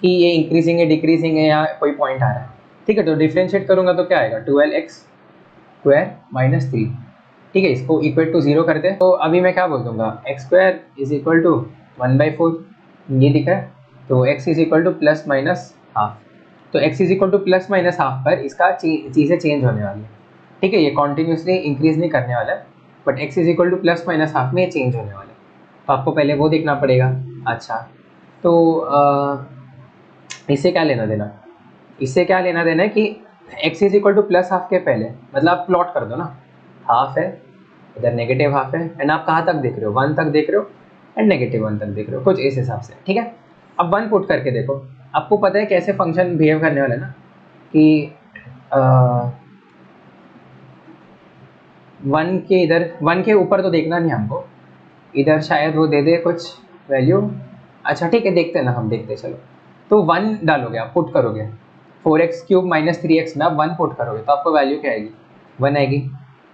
कि ये इंक्रीजिंग है डिक्रीजिंग है या कोई पॉइंट आ रहा है। ठीक है, तो डिफ्रेंशिएट करूँगा तो क्या आएगा, 12x² माइनस 3। ठीक है, इसको इक्वल टू 0 करते हैं। तो अभी मैं क्या बोल दूंगा, x² इज इक्वल टू 1/4, ये दिखा है। तो x is equal two plus minus half. तो x is equal two plus minus half पर इसका चीज़ें चेंज होने वाली है। ठीक है, ये कॉन्टिन्यूसली इंक्रीज नहीं करने वाला है, but x is equal two plus minus half में ये चेंज होने वाला है। तो आपको पहले वो देखना पड़ेगा। अच्छा, तो इससे क्या लेना देना, इससे क्या लेना देना है कि x is equal two plus half के पहले, मतलब आप प्लॉट कर दो ना, हाफ है इधर नेगेटिव हाफ है, एंड आप कहाँ तक देख रहे हो, 1 तक देख रहे हो, एंड -1 तक देख रहे हो, कुछ इस हिसाब से। ठीक है, अब 1 पुट करके देखो, आपको पता है कैसे फंक्शन बिहेव करने वाला है ना, कि 1 के इधर, 1 के ऊपर तो देखना नहीं हमको, इधर शायद वो दे दे कुछ वैल्यू। अच्छा ठीक है, देखते हैं ना, हम देखते हैं, चलो। तो 1 डालोगे आप, पुट करोगे 4x³ माइनस 3x में आप 1 पुट करोगे तो आपको वैल्यू क्या आएगी, 1 आएगी।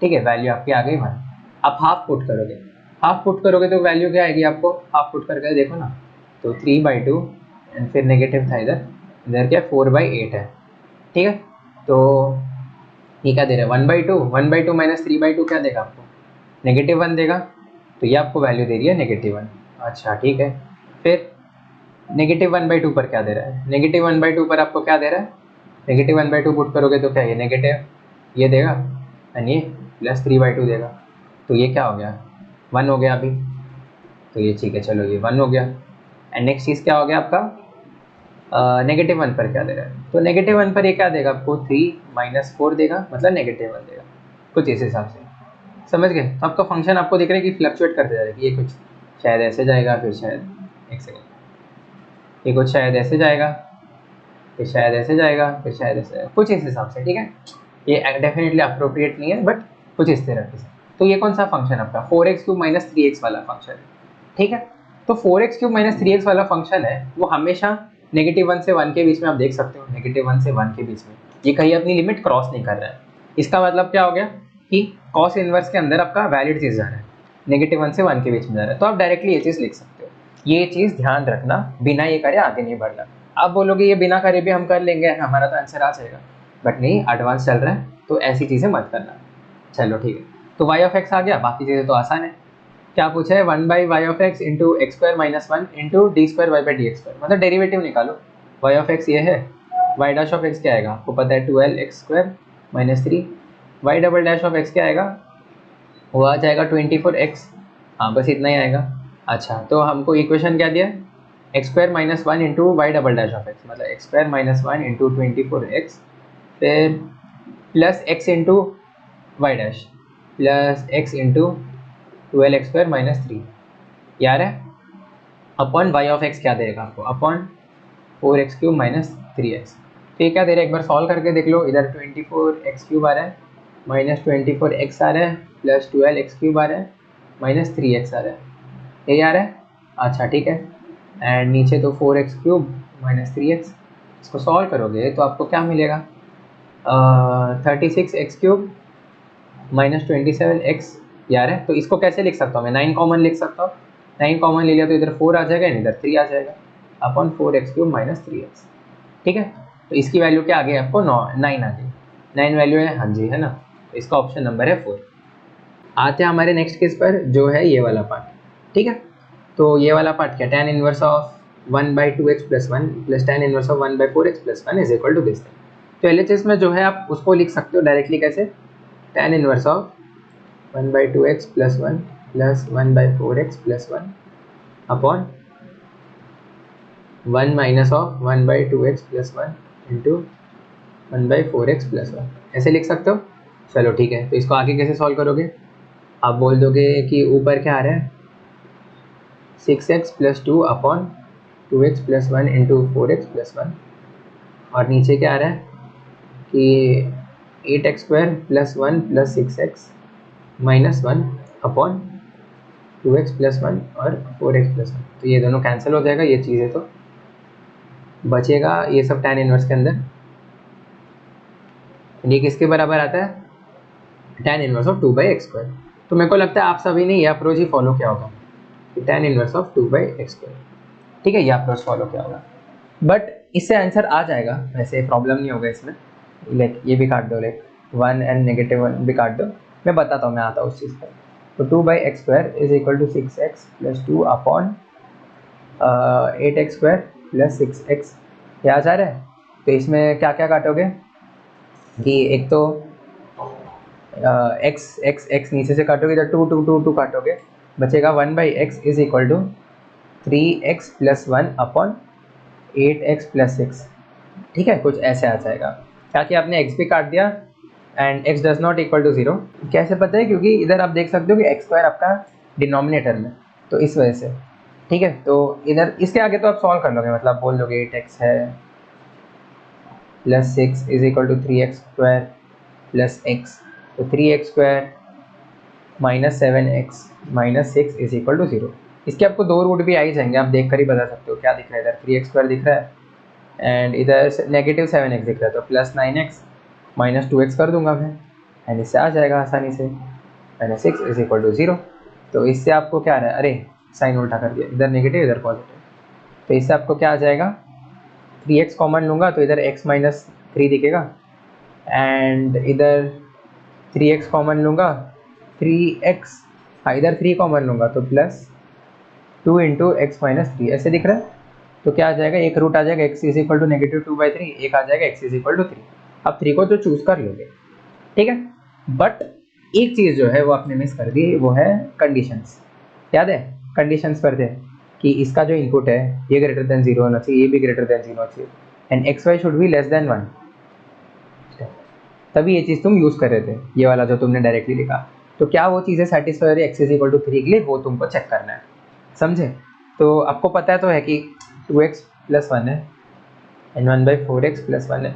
ठीक है, वैल्यू आपकी आ गई 1। आप हाफ पुट करोगे, हाफ पुट करोगे तो वैल्यू क्या आएगी आपको, हाफ पुट करके देखो ना, तो 3/2, एंड फिर नेगेटिव था इधर, इधर क्या 4/8 है। ठीक है, तो ये क्या दे रहा है, 1/2, 1/2 माइनस 3/2 क्या देगा आपको, -1 देगा। तो ये आपको वैल्यू दे रही है -1। अच्छा ठीक है, फिर -1/2 पर क्या दे रहा है, -1/2 पर आपको क्या दे रहा है, -1/2 पुट करोगे तो क्या, ये नेगेटिव ये देगा, एंड ये +3/2 देगा। तो ये क्या हो गया, 1 हो गया अभी। तो ये ठीक है, चलो ये 1 हो गया। एंड नेक्स्ट चीज़ क्या हो गया आपका, -1 पर क्या दे रहा है, तो -1 पर ये क्या देगा आपको, 3 - 4 देगा, मतलब -1 देगा, कुछ इस हिसाब से। समझ गए? तो आपका फंक्शन आपको दिख रहा है कि फ्लक्चुएट करते जा रहा है, कि ये कुछ शायद ऐसे जाएगा, फिर शायद एक सेकेंड, ये कुछ शायद ऐसे जाएगा, फिर शायद ऐसे जाएगा, फिर शायद ऐसे जाएगा, कुछ इस हिसाब से। ठीक है, ये डेफिनेटली अप्रोप्रिएट नहीं है, बट कुछ इस तरह से। तो ये कौन सा फंक्शन आपका 4x³ माइनस 3x वाला फंक्शन है। ठीक है, तो 4x³ माइनस 3x वाला फंक्शन है वो हमेशा -1 से 1 के बीच में, आप देख सकते हो -1 से 1 के बीच में, ये कहीं अपनी लिमिट क्रॉस नहीं कर रहा है। इसका मतलब क्या हो गया कि कॉस इनवर्स के अंदर आपका वैलिड चीज़ जा रहा है, -1 से 1 के बीच में जा रहा है, तो आप डायरेक्टली ये चीज़ लिख सकते हो। ये चीज़ ध्यान रखना, बिना ये करे आगे नहीं बढ़ना। आप बोलोगे ये बिना करे भी हम कर लेंगे, हमारा तो आंसर आ जाएगा, बट नहीं, एडवांस चल रहा है, तो ऐसी चीज़ें मत करना। चलो ठीक है, तो y(x) आ गया, बाकी चीज़ें तो आसान है। क्या पूछा है, 1/y(x) into x² minus 1 into d²y/dx², मतलब डेरिवेटिव निकालो। y(x) ये है, y' क्या आएगा आपको पता है, 12x² माइनस 3, y'(x) क्या आएगा, वो आ जाएगा 24x। हाँ, बस इतना ही आएगा। अच्छा, तो हमको इक्वेशन क्या दिया है, x² माइनस 1 इंटू y'(x), मतलब x² माइनस 1 इंटू 24x, फिर plus x into y' plus x into 12x² minus 3, यार है, अपॉन y(x) क्या देगा आपको, अपॉन 4x³ माइनस 3x। तो ये क्या दे रहा है, एक बार सॉल्व करके देख लो। इधर 24x³ आ रहा है, माइनस 24x आ रहा है, प्लस 12x³ आ रहा है, माइनस 3x आ रहा है, ये आ रहा है। अच्छा ठीक है, एंड नीचे तो 4x³ माइनस 3x, इसको सॉल्व करोगे तो आपको क्या मिलेगा, 36x³ माइनस 27x, यार है। तो इसको कैसे लिख सकता हूँ मैं, 9 कॉमन लिख सकता हूँ, 9 कॉमन ले लिया तो इधर 4 आ जाएगा, इधर 3 आ जाएगा, अपॉन 4x³ माइनस 3x। ठीक है, तो इसकी वैल्यू क्या आ गई आपको, 9 आ गई। 9 वैल्यू है, हाँ जी है ना, तो इसका ऑप्शन नंबर है 4। आते हैं हमारे नेक्स्ट केस पर, जो है ये वाला पार्ट। ठीक है, तो ये वाला पार्ट क्या, tan inverse of 1/2x plus 1 plus tan inverse of 1/4x plus 1 is equal to this. तो एलएचएस में जो है आप उसको लिख सकते हो डायरेक्टली कैसे, tan inverse of 1/2x plus 1 plus 1/4x plus 1 upon 1 minus of 1/2x plus 1 into 1/4x plus 1, ऐसे लिख सकते हो। चलो ठीक है, तो इसको आगे कैसे सॉल्व करोगे, आप बोल दोगे कि ऊपर क्या आ रहा है 6x plus 2 upon 2x plus 1 into 4x plus 1, और नीचे क्या आ रहा है कि 8x square plus 1 plus 6x minus 1 upon 2x plus 1 और 4x प्लस 1। तो ये दोनों कैंसिल हो जाएगा, ये चीज़ें तो बचेगा ये सब tan इनवर्स के अंदर। ये किसके बराबर आता है, tan इनवर्स ऑफ 2/x²। तो मेरे को लगता है आप सभी ने ये अप्रोच ही फॉलो किया होगा कि tan इनवर्स ऑफ 2/x²। ठीक है, ये अप्रोच फॉलो किया होगा, बट इससे आंसर आ जाएगा, वैसे प्रॉब्लम नहीं होगा इसमें। लाइक ये भी काट दो, लाइक 1 एंड -1 भी काट दो, मैं बताता हूँ, मैं आता हूँ उस चीज़ पर। तो 2/x² is equal to 6x plus 2 upon 8x² plus 6x, ये आ जा रहा है। तो इसमें क्या क्या काटोगे कि एक तो x नीचे से काटोगे, इधर 2 2 2 2 काटोगे, बचेगा 1/x is equal to 3x plus 1 upon 8x plus 6। ठीक है, कुछ ऐसे आ जाएगा, ताकि आपने x भी काट दिया and x does not equal to 0। कैसे पता है, क्योंकि इधर आप देख सकते हो कि x² आपका डिनोमिनेटर में, तो इस वजह से। ठीक है, तो इधर इसके आगे तो आप सॉल्व कर लोगे, मतलब बोल दोगे 8x है plus 6 is equal to 3x² plus x, तो 3x² minus 7x minus 6 is equal to 0। इसके आपको दो रूट भी आ ही जाएंगे, आप देख कर ही बता सकते हो क्या दिख रहा है, इधर 3x² दिख रहा है एंड इधर -7x दिख रहा है, तो प्लस 9x माइनस 2x कर दूंगा मैं, एंड इससे आ जाएगा आसानी से माइनस 6 इज इक्वल टू 0। तो इससे आपको क्या आ रहा है, अरे साइन उल्टा कर दिया, इधर नेगेटिव इधर पॉजिटिव, तो इससे आपको क्या आ जाएगा 3x कॉमन लूँगा तो इधर x माइनस 3 दिखेगा, एंड इधर 3x कॉमन लूँगा 3x, हाँ इधर 3 कॉमन लूँगा तो प्लस 2 इंटू एक्स माइनस 3 ऐसे दिख रहा है। तो क्या आ जाएगा, एक रूट आ जाएगा x इज इक्वल टू -2/3, एक आ जाएगा x इज इक्वल टू 3। अब 3 को तो चूज़ कर लोगे, ठीक है, बट एक चीज़ जो है वो आपने मिस कर दी, वो है कंडीशंस। याद है कंडीशंस पर थे कि इसका जो इनपुट है ये ग्रेटर देन 0 होना चाहिए, ये भी ग्रेटर देन 0 होना चाहिए, and xy should be less than 1, तभी ये चीज़ तुम यूज़ कर रहे थे, ये वाला जो तुमने डायरेक्टली लिखा। तो क्या वो चीज़ें सेटिस्फाई हो रही है x इज इक्वल टू 3 के लिए, वो तुमको चेक करना है, समझे। तो आपको पता है तो है कि 2x प्लस 1 है एंड 1/4x प्लस 1 है,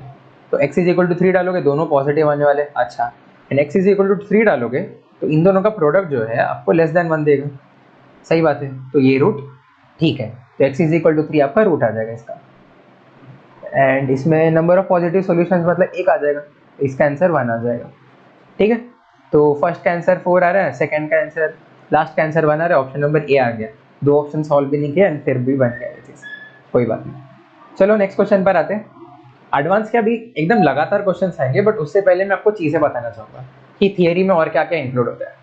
तो x इज इक्वल टू 3 डालोगे, दोनों पॉजिटिव आने वाले, अच्छा, and x is equal to 3 डालोगे तो इन दोनों का प्रोडक्ट जो है आपको लेस देन 1 देगा, सही बात है, तो ये रूट ठीक है, तो x इज इक्वल टू 3 आपका रूट आ जाएगा इसका, एंड इसमें नंबर ऑफ पॉजिटिव सॉल्यूशंस मतलब एक आ जाएगा, इसका आंसर 1 आ जाएगा। ठीक है, तो फर्स्ट का आंसर 4 आ रहा है, सेकंड का आंसर, लास्ट का आंसर 1 आ रहा है, ऑप्शन नंबर ए आ गया। दो ऑप्शन सॉल्व भी नहीं किया एंड फिर भी बन गया ये चीज़, कोई बात नहीं। चलो नेक्स्ट क्वेश्चन पर आते हैं। एडवांस के अभी एकदम लगातार क्वेश्चन आएंगे, बट उससे पहले मैं आपको चीज़ें बताना चाहूँगा कि थियरी में और क्या क्या इंक्लूड होता है।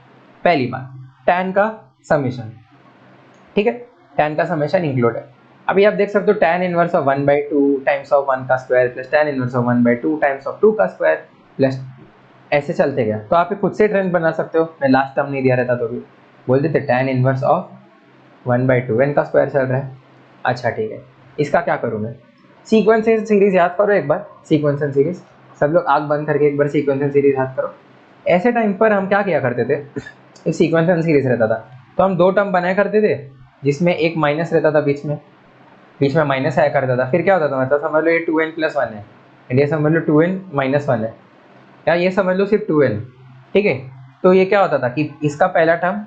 पहली बात, tan का समेशन, ठीक है, tan का समेशन इंक्लूड है। अभी आप देख सकते हो tan inverse of 1/2 times of 1 का square plus tan inverse of 1/2 times of 2 का स्क्वायर प्लस, ऐसे चलते गया। तो आप खुद से ट्रेंड बना सकते हो, मैं लास्ट टर्म नहीं दिया रहता तो भी बोल देते tan इनवर्स ऑफ 1/2 n का स्क्वायर चल रहा है। अच्छा ठीक है, इसका क्या करूँ मैं, सीक्वेंस एंड सीरीज याद करो एक बार, सीक्वेंस एंड सीरीज, सब लोग आँख बंद करके एक बार सीक्वेंस एंड सीरीज याद करो। ऐसे टाइम पर हम क्या किया करते थे, एक सीक्वेंस एंड सीरीज रहता था तो हम दो टर्म बनाया करते थे, जिसमें एक माइनस रहता था बीच में माइनस आया करता था, फिर क्या होता था, मतलब समझ लो ये 2n+1 है एंड ये समझ लो 2n-1 है, या ये समझ लो सिर्फ 2n, ठीक है। तो ये क्या होता था कि इसका पहला टर्म,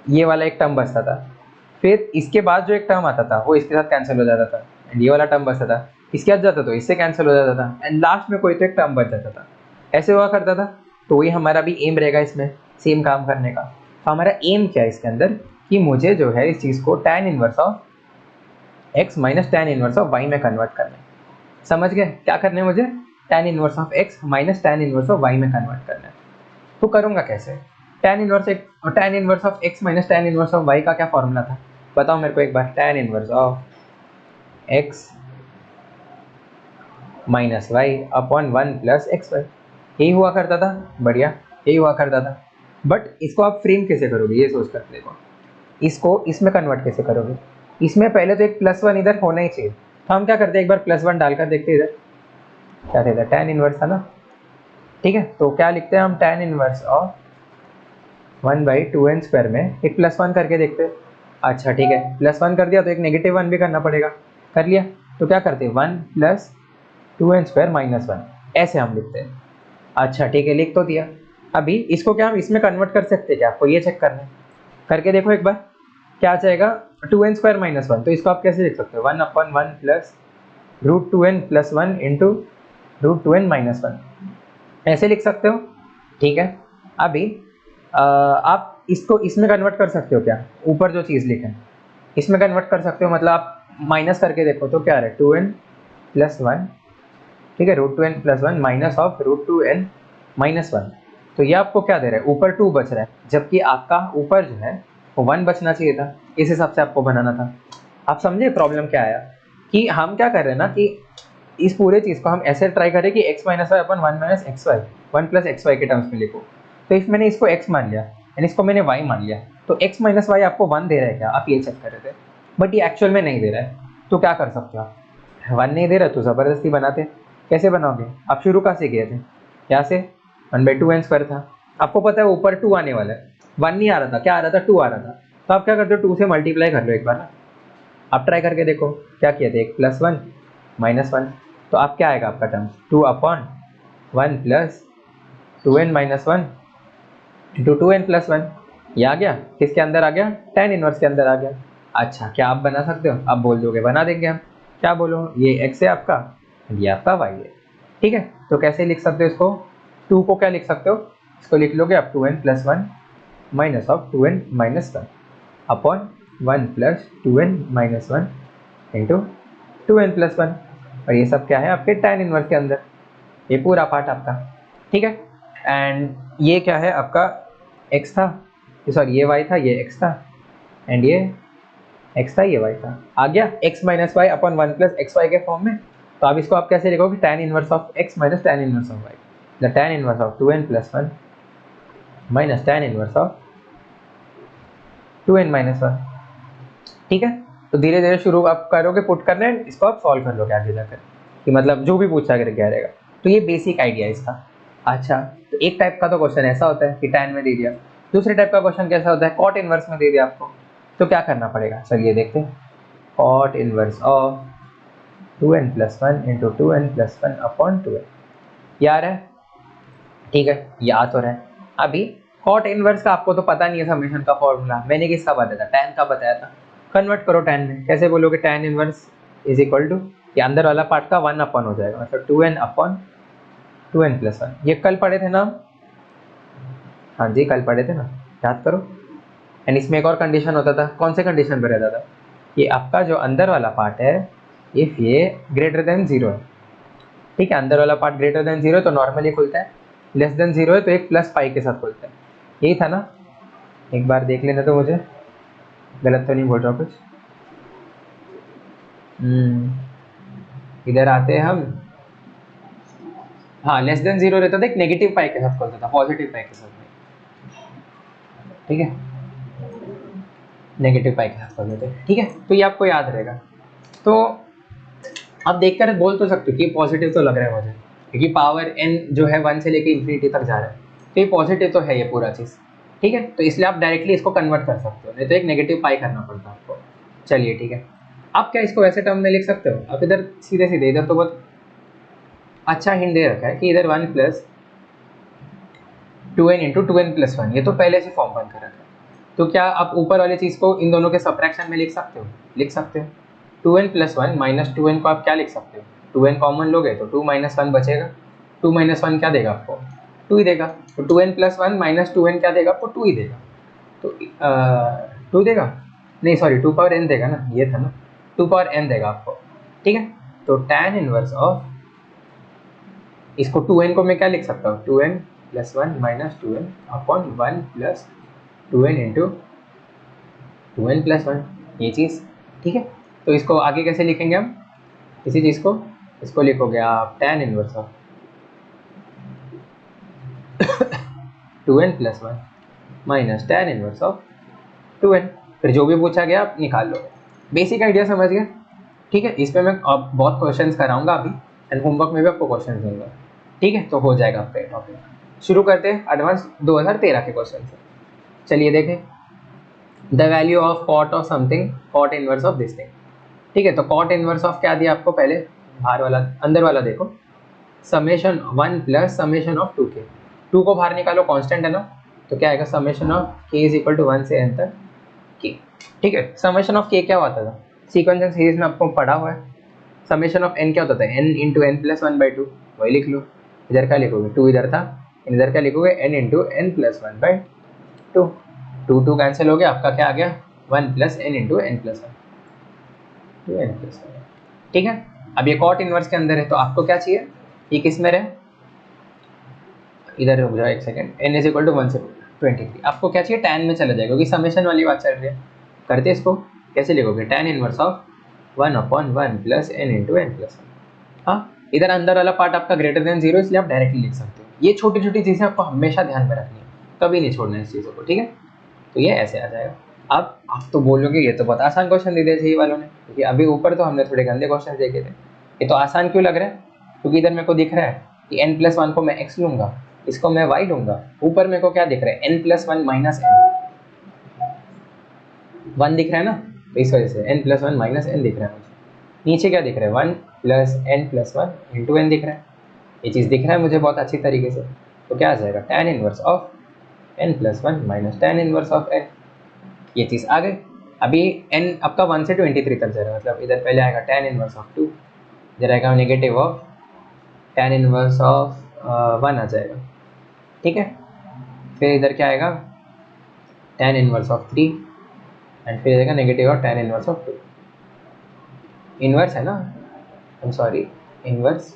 ये वाला एक टर्म बचता था, फिर इसके बाद जो एक टर्म आता था वो इसके साथ कैंसिल हो जाता था, एंड ये वाला टर्म बचता था, इसके साथ जाता तो इससे कैंसिल हो जाता था, एंड लास्ट में कोई तो एक टर्म बच जाता था, ऐसे हुआ करता था। तो वही हमारा भी एम रहेगा इसमें सेम काम करने का। तो हमारा एम क्या है इसके अंदर, कि मुझे जो है इस चीज़ को tan inverse of x minus tan inverse of y में कन्वर्ट करना है। समझ गए क्या करना है मुझे, tan inverse of x minus tan inverse of y में कन्वर्ट करना है। तो करूँगा कैसे? tan inverse of x minus tan inverse of y का क्या फॉर्मूला था? बताओ मेरे को एक बार। tan inverse of x minus y upon 1 plus x y, यही हुआ करता था। बढ़िया, यही हुआ करता था। बट इसको आप फ्रेम कैसे करोगे ये सोच कर देखो। इसको इसमें कन्वर्ट कैसे करोगे? इसमें पहले तो एक +1 इधर होना ही चाहिए। तो हम क्या करते हैं, एक बार +1 डालकर देखते हैं इधर क्या रहता है। tan इनवर्स था ना, ठीक है। तो क्या लिखते हैं हम, tan inverse of 1/2n square में एक +1 करके देखते हैं। अच्छा ठीक है, +1 कर दिया तो एक -1 भी करना पड़ेगा। कर लिया तो क्या करते हैं, 1 + 2n स्क्वायर माइनस 1, ऐसे हम लिखते हैं। अच्छा ठीक है, लिख तो दिया। अभी इसको क्या हम इसमें कन्वर्ट कर सकते हैं क्या? आपको ये चेक करना है, करके देखो एक बार क्या आ जाएगा। 2n स्क्वायर माइनस 1, तो इसको आप कैसे लिख सकते हो, 1/1 प्लस √2n + 1 इंटू √2n - 1, ऐसे लिख सकते हो। ठीक है, अभी आप इसको इसमें कन्वर्ट कर सकते हो क्या? ऊपर जो चीज़ लिखे इसमें कन्वर्ट कर सकते हो, मतलब आप माइनस करके देखो तो क्या आ रहा है, 2n + 1, ठीक है, √2n + 1 माइनस ऑफ √2n - 1। तो ये आपको क्या दे रहा है, ऊपर 2 बच रहा है, जबकि आपका ऊपर जो है वो 1 बचना चाहिए था। इस हिसाब से आपको बनाना था। आप समझे प्रॉब्लम क्या आया? कि हम क्या कर रहे हैं ना, कि इस पूरे चीज़ को हम ऐसे ट्राई करें कि x - y अपन 1 - xy 1 + xy के टर्म्स में लिखो। तो इफ मैंने इसको x मान लिया एंड इसको मैंने y मान लिया, तो x - y आपको 1 दे रहा है क्या? आप ये चेक कर रहे थे, बट ये एक्चुअल में नहीं दे रहा है। तो क्या कर सकते हो आप, 1 नहीं दे रहा तो ज़बरदस्ती बनाते। कैसे बनाओगे? आप शुरू कहाँ से किए थे, यहाँ से 1/2n स्क्वायर था, आपको पता है ऊपर 2 आने वाला है, 1 नहीं आ रहा था, क्या आ रहा था, 2 आ रहा था। तो आप क्या करते हो, 2 से मल्टीप्लाई कर लो एक बार ना। आप ट्राई करके देखो क्या किए थे, एक +1 - 1, तो आप क्या आएगा आपका term, 2/1 plus 2n - 1 into 2n + 1। ये आ गया, किसके अंदर आ गया, tan इनवर्स के अंदर आ गया। अच्छा, क्या आप बना सकते हो? आप बोल दोगे बना देंगे हम। क्या बोलो, ये x है आपका, ये आपका y है, ठीक है। तो कैसे लिख सकते हो इसको, 2 को क्या लिख सकते हो, इसको लिख लोगे आप 2n + 1 minus of 2n - 1 upon 1 + 2n - 1 into 2n + 1। और ये सब क्या है आपके tan इनवर्स के अंदर, ये पूरा पार्ट आपका, ठीक है। एंड ये क्या है आपका, x था, सॉरी ये y था, ये x था, एंड ये x था, ये y था। आ गया x - y अपॉन 1 + xy के फॉर्म में। तो अब इसको आप कैसे लिखोगे, tan inverse of x minus tan inverse of y, the tan inverse of 2n + 1 minus tan inverse of 2n - 1, ठीक है। तो धीरे धीरे शुरू आप करोगे पुट करने, इसको आप सॉल्व कर लोगे आगे जाकर, कि मतलब जो भी पूछा कर क्या रहेगा। तो ये बेसिक आइडिया इसका। अच्छा, तो एक टाइप का तो क्वेश्चन ऐसा होता है कि tan में दे दिया, दूसरे टाइप का क्वेश्चन कैसा होता है, cot इनवर्स में दे दिया आपको। तो क्या करना पड़ेगा, चलिए देखते हैं। cot inverse of 2n + 1 into 2n + 1 upon 2n, ये आ रहा है, ठीक है, ये आ तो रहा है। अभी cot इनवर्स का आपको तो पता नहीं है समेशन का फॉर्मूला, मैंने किसका बताया था, tan का बताया था। कन्वर्ट करो tan में, कैसे बोलोगे, tan inverse is equal to, ये अंदर वाला पार्ट का 1 अपॉन हो जाएगा, मतलब 2n अपॉन 2n + 1। ये कल पढ़े थे ना, हाँ जी कल पढ़े थे ना, याद करो। एंड इसमें एक और कंडीशन होता था, कौन से कंडीशन पर रहता था, ये आपका जो अंदर वाला पार्ट है, इफ ये ग्रेटर देन 0 है, ठीक है, अंदर वाला पार्ट ग्रेटर देन 0 है तो नॉर्मली खुलता है, लेस देन 0 है तो एक +π के साथ खुलता है। यही था ना, एक बार देख लेना तो मुझे, गलत तो नहीं बोल रहा कुछ। इधर आते हैं हम, हाँ लेस देन 0 रहता था, एक -π के साथ खुलता था, पॉजिटिव π के साथ नहीं, ठीक है, -π के साथ खोलते थे, ठीक है। तो ये आपको याद रहेगा। तो आप देखकर बोल तो सकते हो कि पॉजिटिव तो लग रहा है मुझे, क्योंकि पावर n जो है 1 से लेके इंफिनिटी तक जा रहा है, तो ये पॉजिटिव तो है ये पूरा चीज़, ठीक है। तो इसलिए आप डायरेक्टली इसको कन्वर्ट कर सकते हो, नहीं तो एक -π करना पड़ता है आपको। चलिए ठीक है, आप क्या इसको वैसे टर्म में लिख सकते हो, आप इधर सीधे सीधे, इधर तो बहुत अच्छा हिंट दे रखा है कि इधर 1 + 2n इंटू 2n + 1, ये तो पहले से फॉर्म बन कर रखा है। तो क्या आप ऊपर वाली चीज़ को इन दोनों के सब्ट्रैक्शन में लिख सकते हो, लिख सकते हो। 2n + 1 माइनस 2n को आप क्या लिख सकते हो, 2n कॉमन लोगे तो 2 - 1 बचेगा, 2 - 1 क्या देगा आपको, 2 ही देगा। तो 2n + 1 माइनस 2n क्या देगा आपको, 2 ही देगा। तो 2 देगा, नहीं सॉरी 2 पावर n देगा ना, ये था ना, 2 पावर n देगा आपको, ठीक है। तो tan इनवर्स ऑफ इसको 2n को मैं क्या लिख सकता हूँ, 2n plus 1 minus 2n upon 1 plus 2n into 2n plus 1, ये चीज़। ठीक है, तो इसको आगे कैसे लिखेंगे हम इसी चीज़ को, इसको लिखोगे आप tan inverse of 2n plus 1 minus tan inverse of 2n, फिर जो भी पूछा गया आप निकाल लो। बेसिक आइडिया समझ गए? ठीक है, इस पर मैं अब बहुत क्वेश्चंस कराऊंगा अभी, एंड होमवर्क में भी आपको क्वेश्चंस दूंगा। ठीक है, तो हो जाएगा आपका टॉपिक। शुरू करते हैं एडवांस 2013 के क्वेश्चन से। चलिए देखें, the value of cot of something, cot inverse of this thing. ठीक है, तो कॉट इनवर्स ऑफ क्या दिया आपको, पहले बाहर वाला, अंदर वाला देखो, summation 1 plus summation of 2k, 2 को बाहर निकालो, कांस्टेंट है ना, तो क्या आएगा, summation of k is equal to 1 से n तक k। ठीक है, समेशन ऑफ k क्या होता था, सीक्वेंस एंड सीरीज में आपको पढ़ा हुआ है। समेशन ऑफ n क्या होता था, n इंटू एन प्लस 1/2, वही लिख लो। इधर क्या लिखोगे, 2 इधर था, इधर क्या लिखोगे, n into n plus 1/2, 2 cancel हो गया, आपका क्या आ गया, 1 plus n into n plus 1। ठीक है, अब ये कॉट इनवर्स के अंदर है, तो आपको क्या चाहिए, ये किस में रहे, इधर रुक जाओ एक second, n is equal to 1 से 23, आपको क्या चाहिए, tan में चला जाएगा, क्योंकि समेशन वाली बात चल रही है। करते इसको, कैसे लिखोगे, tan inverse of 1 upon 1 plus n into n plus 1। हाँ, इधर अंदर वाला पार्ट आपका ग्रेटर देन 0, इसलिए आप डायरेक्टली लिख सकते हो। ये छोटी छोटी चीज़ें आपको हमेशा ध्यान में रखनी है, कभी नहीं छोड़ना इस चीज़ों को। ठीक है, तो ये ऐसे आ जाएगा। अब आप तो बोलोगे ये तो बहुत आसान क्वेश्चन दे दिया सही वालों ने, क्योंकि अभी ऊपर तो हमने थोड़े गंदे क्वेश्चन देखे थे। ये तो आसान क्यों लग रहा है, क्योंकि इधर मेरे को दिख रहा है कि n प्लस 1 को मैं x लूंगा, इसको मैं y लूंगा, ऊपर मेरे को क्या दिख रहा है, n प्लस 1 माइनस n, 1 दिख रहा है ना, तो इस वजह से n प्लस 1 माइनस n दिख रहा है मुझे। नीचे क्या दिख रहा है, 1 plus n plus 1 into n दिख रहा है, ये चीज़ दिख रहा है मुझे बहुत अच्छी तरीके से। तो क्या आ जाएगा, tan inverse of n plus 1 minus tan inverse of n, ये चीज़ आ गई। अभी n आपका 1 से 23 तक जा रहा है, मतलब इधर पहले आएगा tan इनवर्स ऑफ 2, इधर आएगा negative of tan inverse of 1 आ जाएगा। ठीक है, फिर इधर क्या आएगा, tan इनवर्स ऑफ 3, एंड फिर आएगा negative of tan inverse of 2। Inverse है ना, आई एम सॉरी, इनवर्स,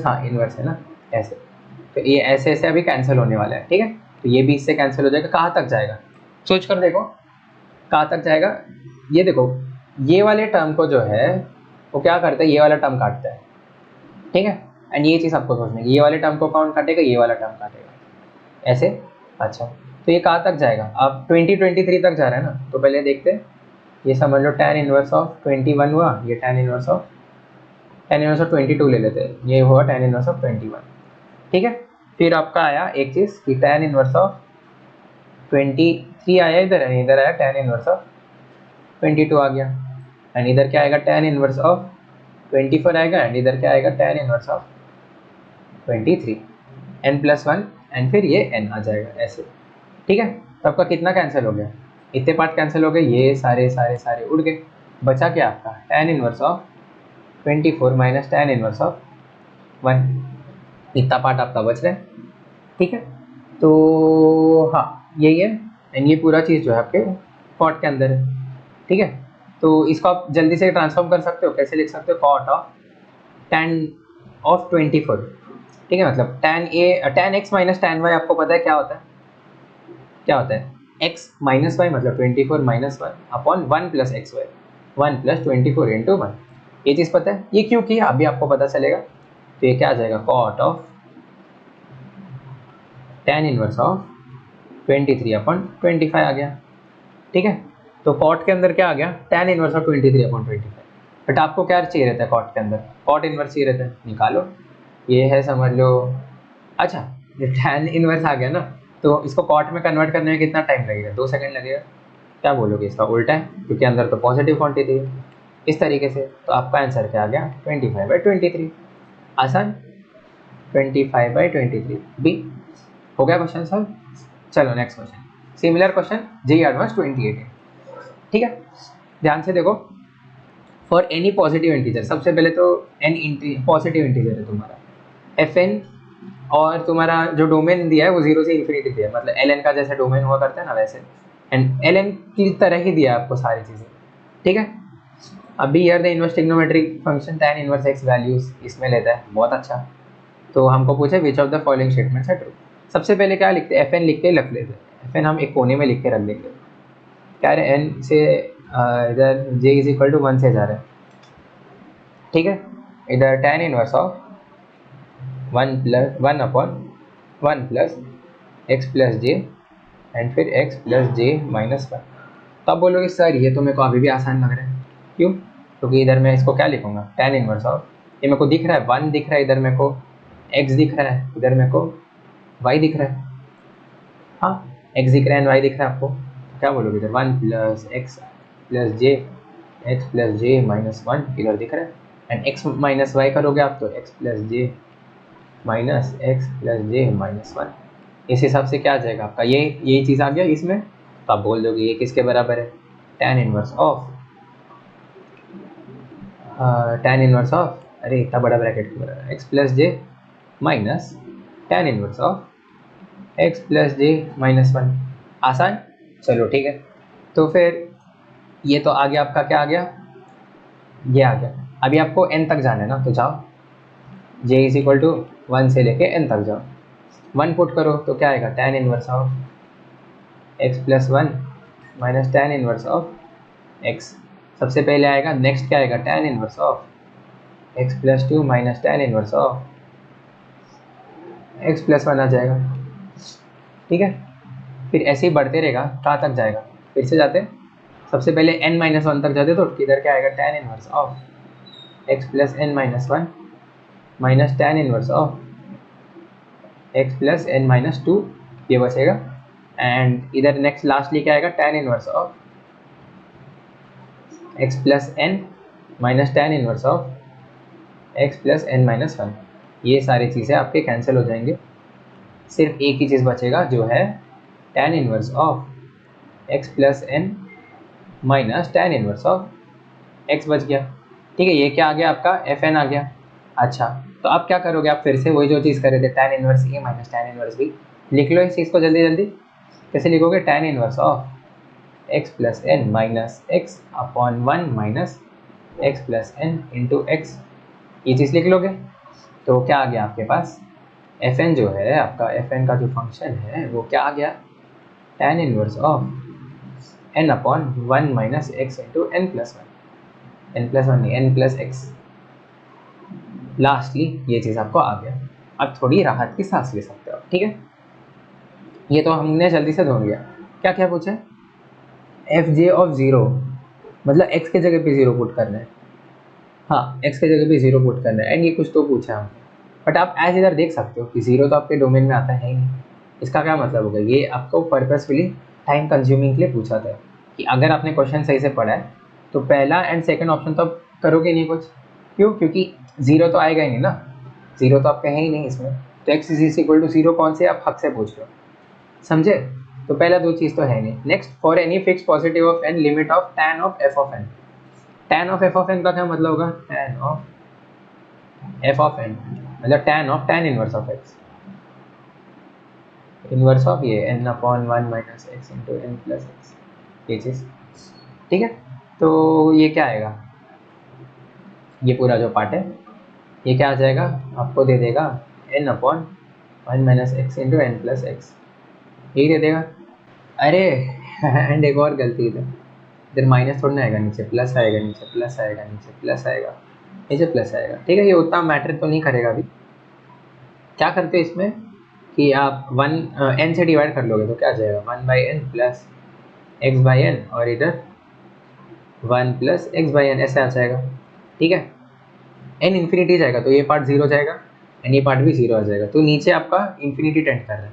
हाँ इनवर्स है ना, ऐसे। तो ये ऐसे ऐसे अभी कैंसिल होने वाला है। ठीक है, तो ये भी इससे कैंसिल हो जाएगा। कहाँ तक जाएगा, सोच कर देखो कहाँ तक जाएगा। ये देखो, ये वाले टर्म को जो है वो क्या करता है, ये वाला टर्म काटता है। ठीक है, एंड ये चीज़ आपको सोचना है, ये वाले टर्म को कौन काटेगा, ये वाला टर्म काटेगा, ऐसे। अच्छा, तो ये कहाँ तक जाएगा, अब 23 तक जा रहा है ना, तो पहले देखते हैं, ये समझ लो tan इनवर्स ऑफ 21 हुआ, ये tan इनवर्स ऑफ 22 ले लेते हैं, ये हुआ tan इनवर्स ऑफ 21। ठीक है, फिर आपका आया एक चीज़ कि tan इनवर्स ऑफ 23 आया, इधर आया tan इनवर्स ऑफ 22 आ गया, एंड इधर क्या आएगा, tan इनवर्स ऑफ 24 आएगा, एंड इधर क्या आएगा, tan inverse of 23, n plus 1, and फिर ये n आ जाएगा ऐसे। ठीक है, तो आपका कितना कैंसिल हो गया, इतने पार्ट कैंसिल हो गए, ये सारे सारे सारे उड़ गए, बचा क्या आपका, tan inverse of 24 minus tan inverse of 1, इतना पार्ट आपका बच रहा है। ठीक है, तो हाँ यही है, एंड ये पूरा चीज़ जो है आपके कॉट के अंदर है। ठीक है, तो इसको आप जल्दी से ट्रांसफॉर्म कर सकते हो, कैसे लिख सकते हो, कॉट ऑफ tan ऑफ 24। ठीक है, मतलब tan x minus tan y, आपको पता है क्या होता है, क्या होता है, x माइनस वाई मतलब 24 minus 1 upon 1 plus x y, 1 plus 24 into 1, ये चीज़ पता है। ये क्यों किया अभी आपको पता चलेगा। तो ये क्या आ जाएगा, cot of tan inverse of 23 upon 25 आ गया। ठीक है, तो कॉट के अंदर क्या आ गया, tan inverse of 23 upon 25। But आपको क्या चाहिए रहता है कॉट के अंदर, कॉट इनवर्स चाहिए रहता है, निकालो, ये है समझ लो। अच्छा, ये tan इनवर्स आ गया ना, तो इसको कॉट में कन्वर्ट करने में कितना टाइम लगेगा, 2 सेकंड लगेगा। क्या बोलोगे, इसका उल्टा है, क्योंकि अंदर तो पॉजिटिव क्वांटिटी है, इस तरीके से। तो आपका आंसर क्या आ गया, 25/23, आसान, 25/23 बी हो गया क्वेश्चन सॉल्व। चलो next question, similar question JEE advance 2018। ठीक है, ध्यान से देखो, फॉर एनी पॉजिटिव इंटीजर, सबसे पहले तो n पॉजिटिव इंटीजर है तुम्हारा fn, और तुम्हारा जो डोमेन दिया है वो 0 से इन्फिनिटी दिया है, मतलब ln का जैसे डोमेन हुआ करता है ना वैसे, एंड ln की तरह ही दिया है आपको सारी चीज़ें। ठीक है, अभी यार the inverse trigonometric function tan inverse x values इसमें लेता है, बहुत अच्छा। तो हमको पूछे which of the following statements are true. सबसे पहले क्या लिखते हैं, fn लिख के रख लेते हैं, fn हम एक कोने में लिख के रख देंगे। क्या है, n से इधर j इज इक्वल टू 1 से जा रहा है, ठीक है। इधर tan inverse of 1 upon 1 plus x plus J and फिर x प्लस जे माइनस 1। तो आप बोलोगे सर ये तो मेरे को अभी भी आसान लग रहा है, क्यों? क्योंकि इधर मैं इसको क्या लिखूंगा, tan इनवर्स ऑफ, ये मेरे को दिख रहा है 1 दिख रहा है, इधर मेरे को x दिख रहा है, इधर मेरे को y दिख रहा है। हाँ, x दिख रहा है y दिख रहा है आपको, क्या बोलोगे इधर 1 प्लस एक्स प्लस जे एक्स प्लस जे माइनस 1 इधर दिख रहा है, एंड x माइनस वाई करोगे आप तो x प्लस जे माइनस एक्स प्लस जे माइनस 1। इस हिसाब से क्या आ जाएगा आपका, यही चीज़ आ गया इसमें। तो आप बोल दोगे ये किसके बराबर है, tan इनवर्स ऑफ अरे इतना बड़ा ब्रैकेट क्यों बना, x plus J minus tan inverse of x plus J minus 1। आसान, चलो ठीक है। तो फिर ये तो आ गया आपका, क्या आ गया, ये आ गया। अभी आपको n तक जाना है ना, तो जाओ j इज इक्वल टू 1 से लेके n तक जाओ, 1 पुट करो तो क्या आएगा, tan inverse of x plus 1 minus tan inverse of x। सबसे पहले आएगा, नेक्स्ट क्या आएगा, tan inverse of x plus 2 minus tan inverse of x plus 1 आ जाएगा, ठीक है। फिर ऐसे ही बढ़ते रहेगा, कहाँ तक जाएगा, फिर से जाते, सबसे पहले n माइनस 1 तक जाते तो किधर क्या आएगा, tan inverse of x plus n minus 1 minus tan inverse of x plus n minus 2, ये बचेगा। एंड इधर नेक्स्ट लास्टली क्या आएगा, tan inverse of x plus n minus tan inverse of x plus n minus 1। ये सारी चीज़ें आपके cancel हो जाएंगे, सिर्फ एक ही चीज़ बचेगा जो है tan inverse of x plus n minus tan inverse of x बच गया, ठीक है। ये क्या आ गया आपका, fn आ गया। अच्छा, तो आप क्या करोगे, आप फिर से वही जो चीज़ कर रहे थे, tan inverse a minus tan inverse b, लिख लो इस चीज़ को जल्दी जल्दी। कैसे लिखोगे, tan inverse of x plus n minus x upon 1 minus x plus n into x, ये चीज़ लिख लोगे। तो क्या आ गया आपके पास, fn जो है आपका, fn का जो फंक्शन है वो क्या आ गया, tan inverse of n upon 1 minus x into n plus 1, n plus 1 नहीं, n प्लस x। लास्टली ये चीज़ आपको आ गया, अब थोड़ी राहत की सांस ले सकते हो, ठीक है। ये तो हमने जल्दी से ढूंढ लिया। क्या क्या पूछा, एफ जे ऑफ ज़ीरो, मतलब x के जगह पे ज़ीरो पुट करना है, हाँ x के जगह पे ज़ीरो पुट करना है, एंड ये कुछ तो पूछा है हमको। बट आप एज इधर देख सकते हो कि ज़ीरो तो आपके डोमेन में आता है ही नहीं। इसका क्या मतलब होगा, ये आपको पर्पसफुली टाइम कंज्यूमिंग के लिए पूछा था कि अगर आपने क्वेश्चन सही से पढ़ा है तो पहला एंड सेकंड ऑप्शन तो आप करोगे नहीं कुछ, क्यों, क्योंकि ज़ीरो तो आएगा ही नहीं ना, ज़ीरो तो आपका है ही नहीं इसमें। तो x is equal to zero कौन से आप हक से पूछ रहे हो, समझे। तो पहला दो चीज़ तो है नहीं। Next, for any fix positive of n limit of tan of f of n। tan of f of n का क्या मतलब होगा, tan of f of n मतलब tan of tan inverse of x, inverse of ये n upon 1 minus x into n plus x, ये चीज़, ठीक है। तो ये क्या आएगा, ये पूरा जो पार्ट है ये क्या आ जाएगा, आपको दे देगा n upon 1 minus x into n plus x, यही दे देगा। अरे एंड एक और गलती इधर माइनस थोड़ा ना आएगा, नीचे प्लस आएगा, नीचे प्लस आएगा, नीचे प्लस आएगा, नीचे प्लस आएगा, ठीक है। ये उतना मैटर तो नहीं करेगा। अभी क्या करते हैं इसमें कि आप n से डिवाइड कर लोगे तो क्या आ जाएगा, 1 by n plus x by n, और इधर 1 प्लस एक्स बाई एन, ऐसे आ जाएगा, ठीक है। n इन्फिनिटी जाएगा तो ये पार्ट जीरो जाएगा, एंड ये पार्ट भी जीरो आ जाएगा, तो नीचे आपका इन्फिनिटी टेंड कर रहा है,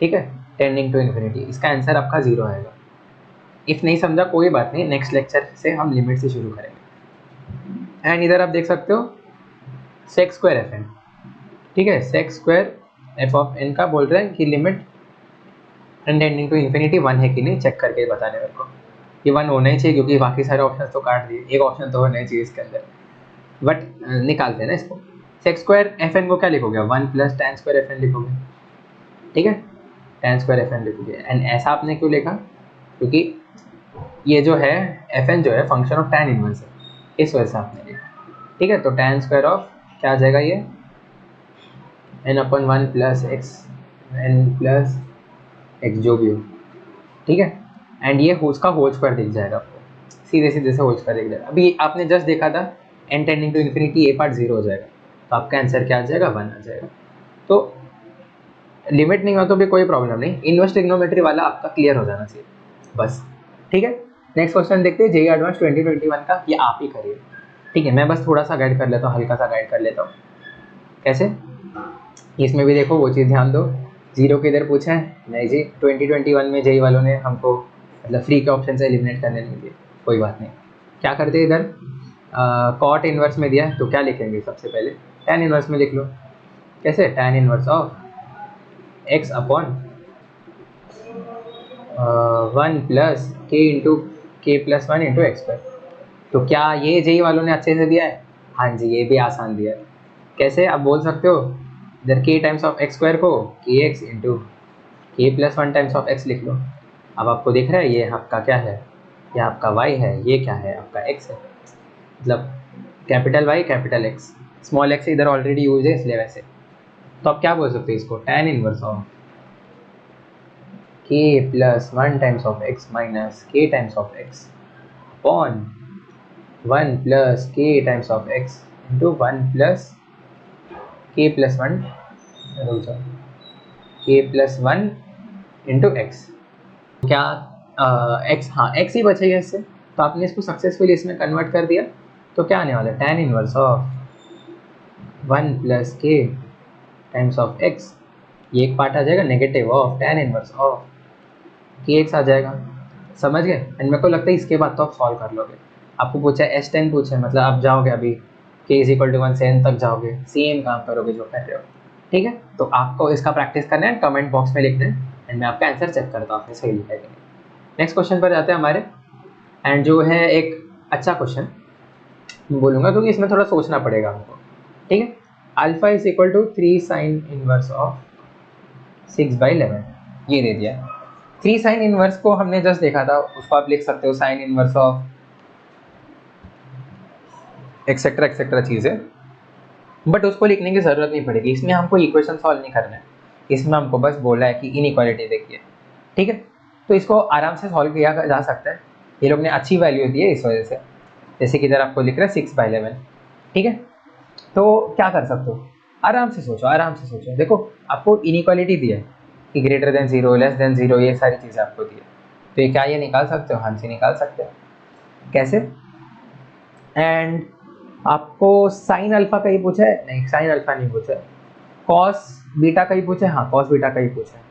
ठीक है, टेंडिंग टू इन्फिनिटी। इसका आंसर आपका जीरो आएगा। इफ़ नहीं समझा कोई बात नहीं, नेक्स्ट लेक्चर से हम लिमिट से शुरू करेंगे। एंड इधर आप देख सकते हो सेक स्क्वायर एफ एन, ठीक है, sec square f of n का बोल रहा है कि limit n tending to infinity 1 है कि नहीं, चेक करके बताने मेरे को। ये 1 होना ही चाहिए क्योंकि बाकी सारे ऑप्शन तो काट दिए, एक ऑप्शन तो होना ही चाहिए इसके अंदर, बट निकालते हैं ना इसको। सेक स्क्वायर एफ एन को क्या लिखोगे, 1 plus tan square f n लिखोगे, ठीक है, टैन स्क्वायर एफ एन लिखोगे। एंड ऐसा आपने क्यों लिखा, क्योंकि ये जो है एफ एन जो है फंक्शन ऑफ टैन इनवर्स है, इस वजह से आपने लिखा, ठीक है। तो tan स्क्वायर ऑफ क्या आ जाएगा ये n/1 plus x n plus x जो भी हो, ठीक है। एंड ये उसका होल स्क्वायर दिख जाएगा आपको, सीधे सीधे से होल स्क्वायर दिख जाएगा। अभी आपने जस्ट देखा था n टेंडिंग टू इन्फिनिटी ये पार्ट 0 हो जाएगा, तो आपका आंसर क्या आ जाएगा 1 आ जाएगा। तो लिमिट नहीं हो तो भी कोई प्रॉब्लम नहीं, इनवर्स ट्रिग्नोमेट्री वाला आपका क्लियर हो जाना चाहिए बस, ठीक है। नेक्स्ट क्वेश्चन देखते हैं, जेईई एडवांस 2021 का, ये आप ही करिए, ठीक है। मैं बस थोड़ा सा गाइड कर लेता हूँ, हल्का सा गाइड कर लेता हूँ। कैसे, इसमें भी देखो वो चीज़ ध्यान दो, 0 किधर पूछा है, नहीं जी 2021 में जेईई वालों ने हमको मतलब फ्री के ऑप्शन से एलिमिनेट करने नहीं दिए, कोई बात नहीं। क्या करते हैं इधर, कॉट इनवर्स में दिया है तो क्या लिखेंगे, सबसे पहले tan इनवर्स में लिख लो। कैसे, tan inverse of x upon 1 plus k into के प्लस 1 इंटू एक्स पर। तो क्या ये जेईई वालों ने अच्छे से दिया है, हाँ जी ये भी आसान दिया है। कैसे, आप बोल सकते हो इधर k times of x square को kx इंटू के प्लस 1 टाइम्स ऑफ x लिख लो। अब आपको दिख रहा है ये आपका क्या है, ये आपका y है, ये क्या है आपका x है, मतलब capital Y capital X, small x इधर ऑलरेडी यूज है इसलिए वैसे। तो आप क्या बोल सकते हो इसको, tan inverse of k plus 1 times of x minus k times of x upon 1 plus k times of x into 1 plus k plus 1 k plus 1 into x. क्या x, हाँ x ही बचेगा इससे, तो आपने इसको सक्सेसफुली इसमें कन्वर्ट कर दिया। तो क्या आने वाला है, tan inverse of 1 plus k times of x, ये एक पार्ट आ जाएगा negative of tan inverse of kx आ जाएगा, समझ गए। एंड मेरे को लगता है इसके बाद तो आप सॉल्व कर लोगे। आपको पूछा है S10 पूछा है, मतलब आप जाओगे अभी k = 1 से n तक जाओगे, सेम काम करोगे जो कर रहे हो, ठीक है। तो आपको इसका प्रैक्टिस करना है, कमेंट बॉक्स में लिखना है एंड मैं आपका आंसर चेक करता हूँ आपने सही लिखा है कि नहीं। नेक्स्ट क्वेश्चन पर जाते हैं हमारे, एंड जो है एक अच्छा क्वेश्चन बोलूँगा क्योंकि इसमें थोड़ा सोचना पड़ेगा हमको, ठीक है। Alpha is equal to 3 sine inverse of 6/11, ये दे दिया। 3 साइन इनवर्स को हमने जस्ट देखा था, उसको आप लिख सकते हो sign inverse of etcetera etcetera चीज़ें, बट उसको लिखने की ज़रूरत नहीं पड़ेगी, इसमें हमको इक्वेशन सॉल्व नहीं करना है, इसमें हमको बस बोला है कि इनइक्वालिटी देखिए, ठीक है। तो इसको आराम से सॉल्व किया जा सकता है, ये लोग ने अच्छी वैल्यू दी है इस वजह से, जैसे कि इधर आपको लिख रहा है 6/11, ठीक है। तो क्या कर सकते हो, आराम से सोचो, आराम से सोचो। देखो आपको इनइक्वालिटी दी है कि ग्रेटर देन 0 लेस देन 0, ये सारी चीज़ें आपको दी है, तो ये क्या ये निकाल सकते हो, हाँ जी निकाल सकते हो। कैसे, एंड आपको साइन अल्फा का ही पूछा है, नहीं साइन अल्फा नहीं पूछा है, कॉस बीटा का ही पूछा है, हाँ कॉस बीटा का ही पूछा है,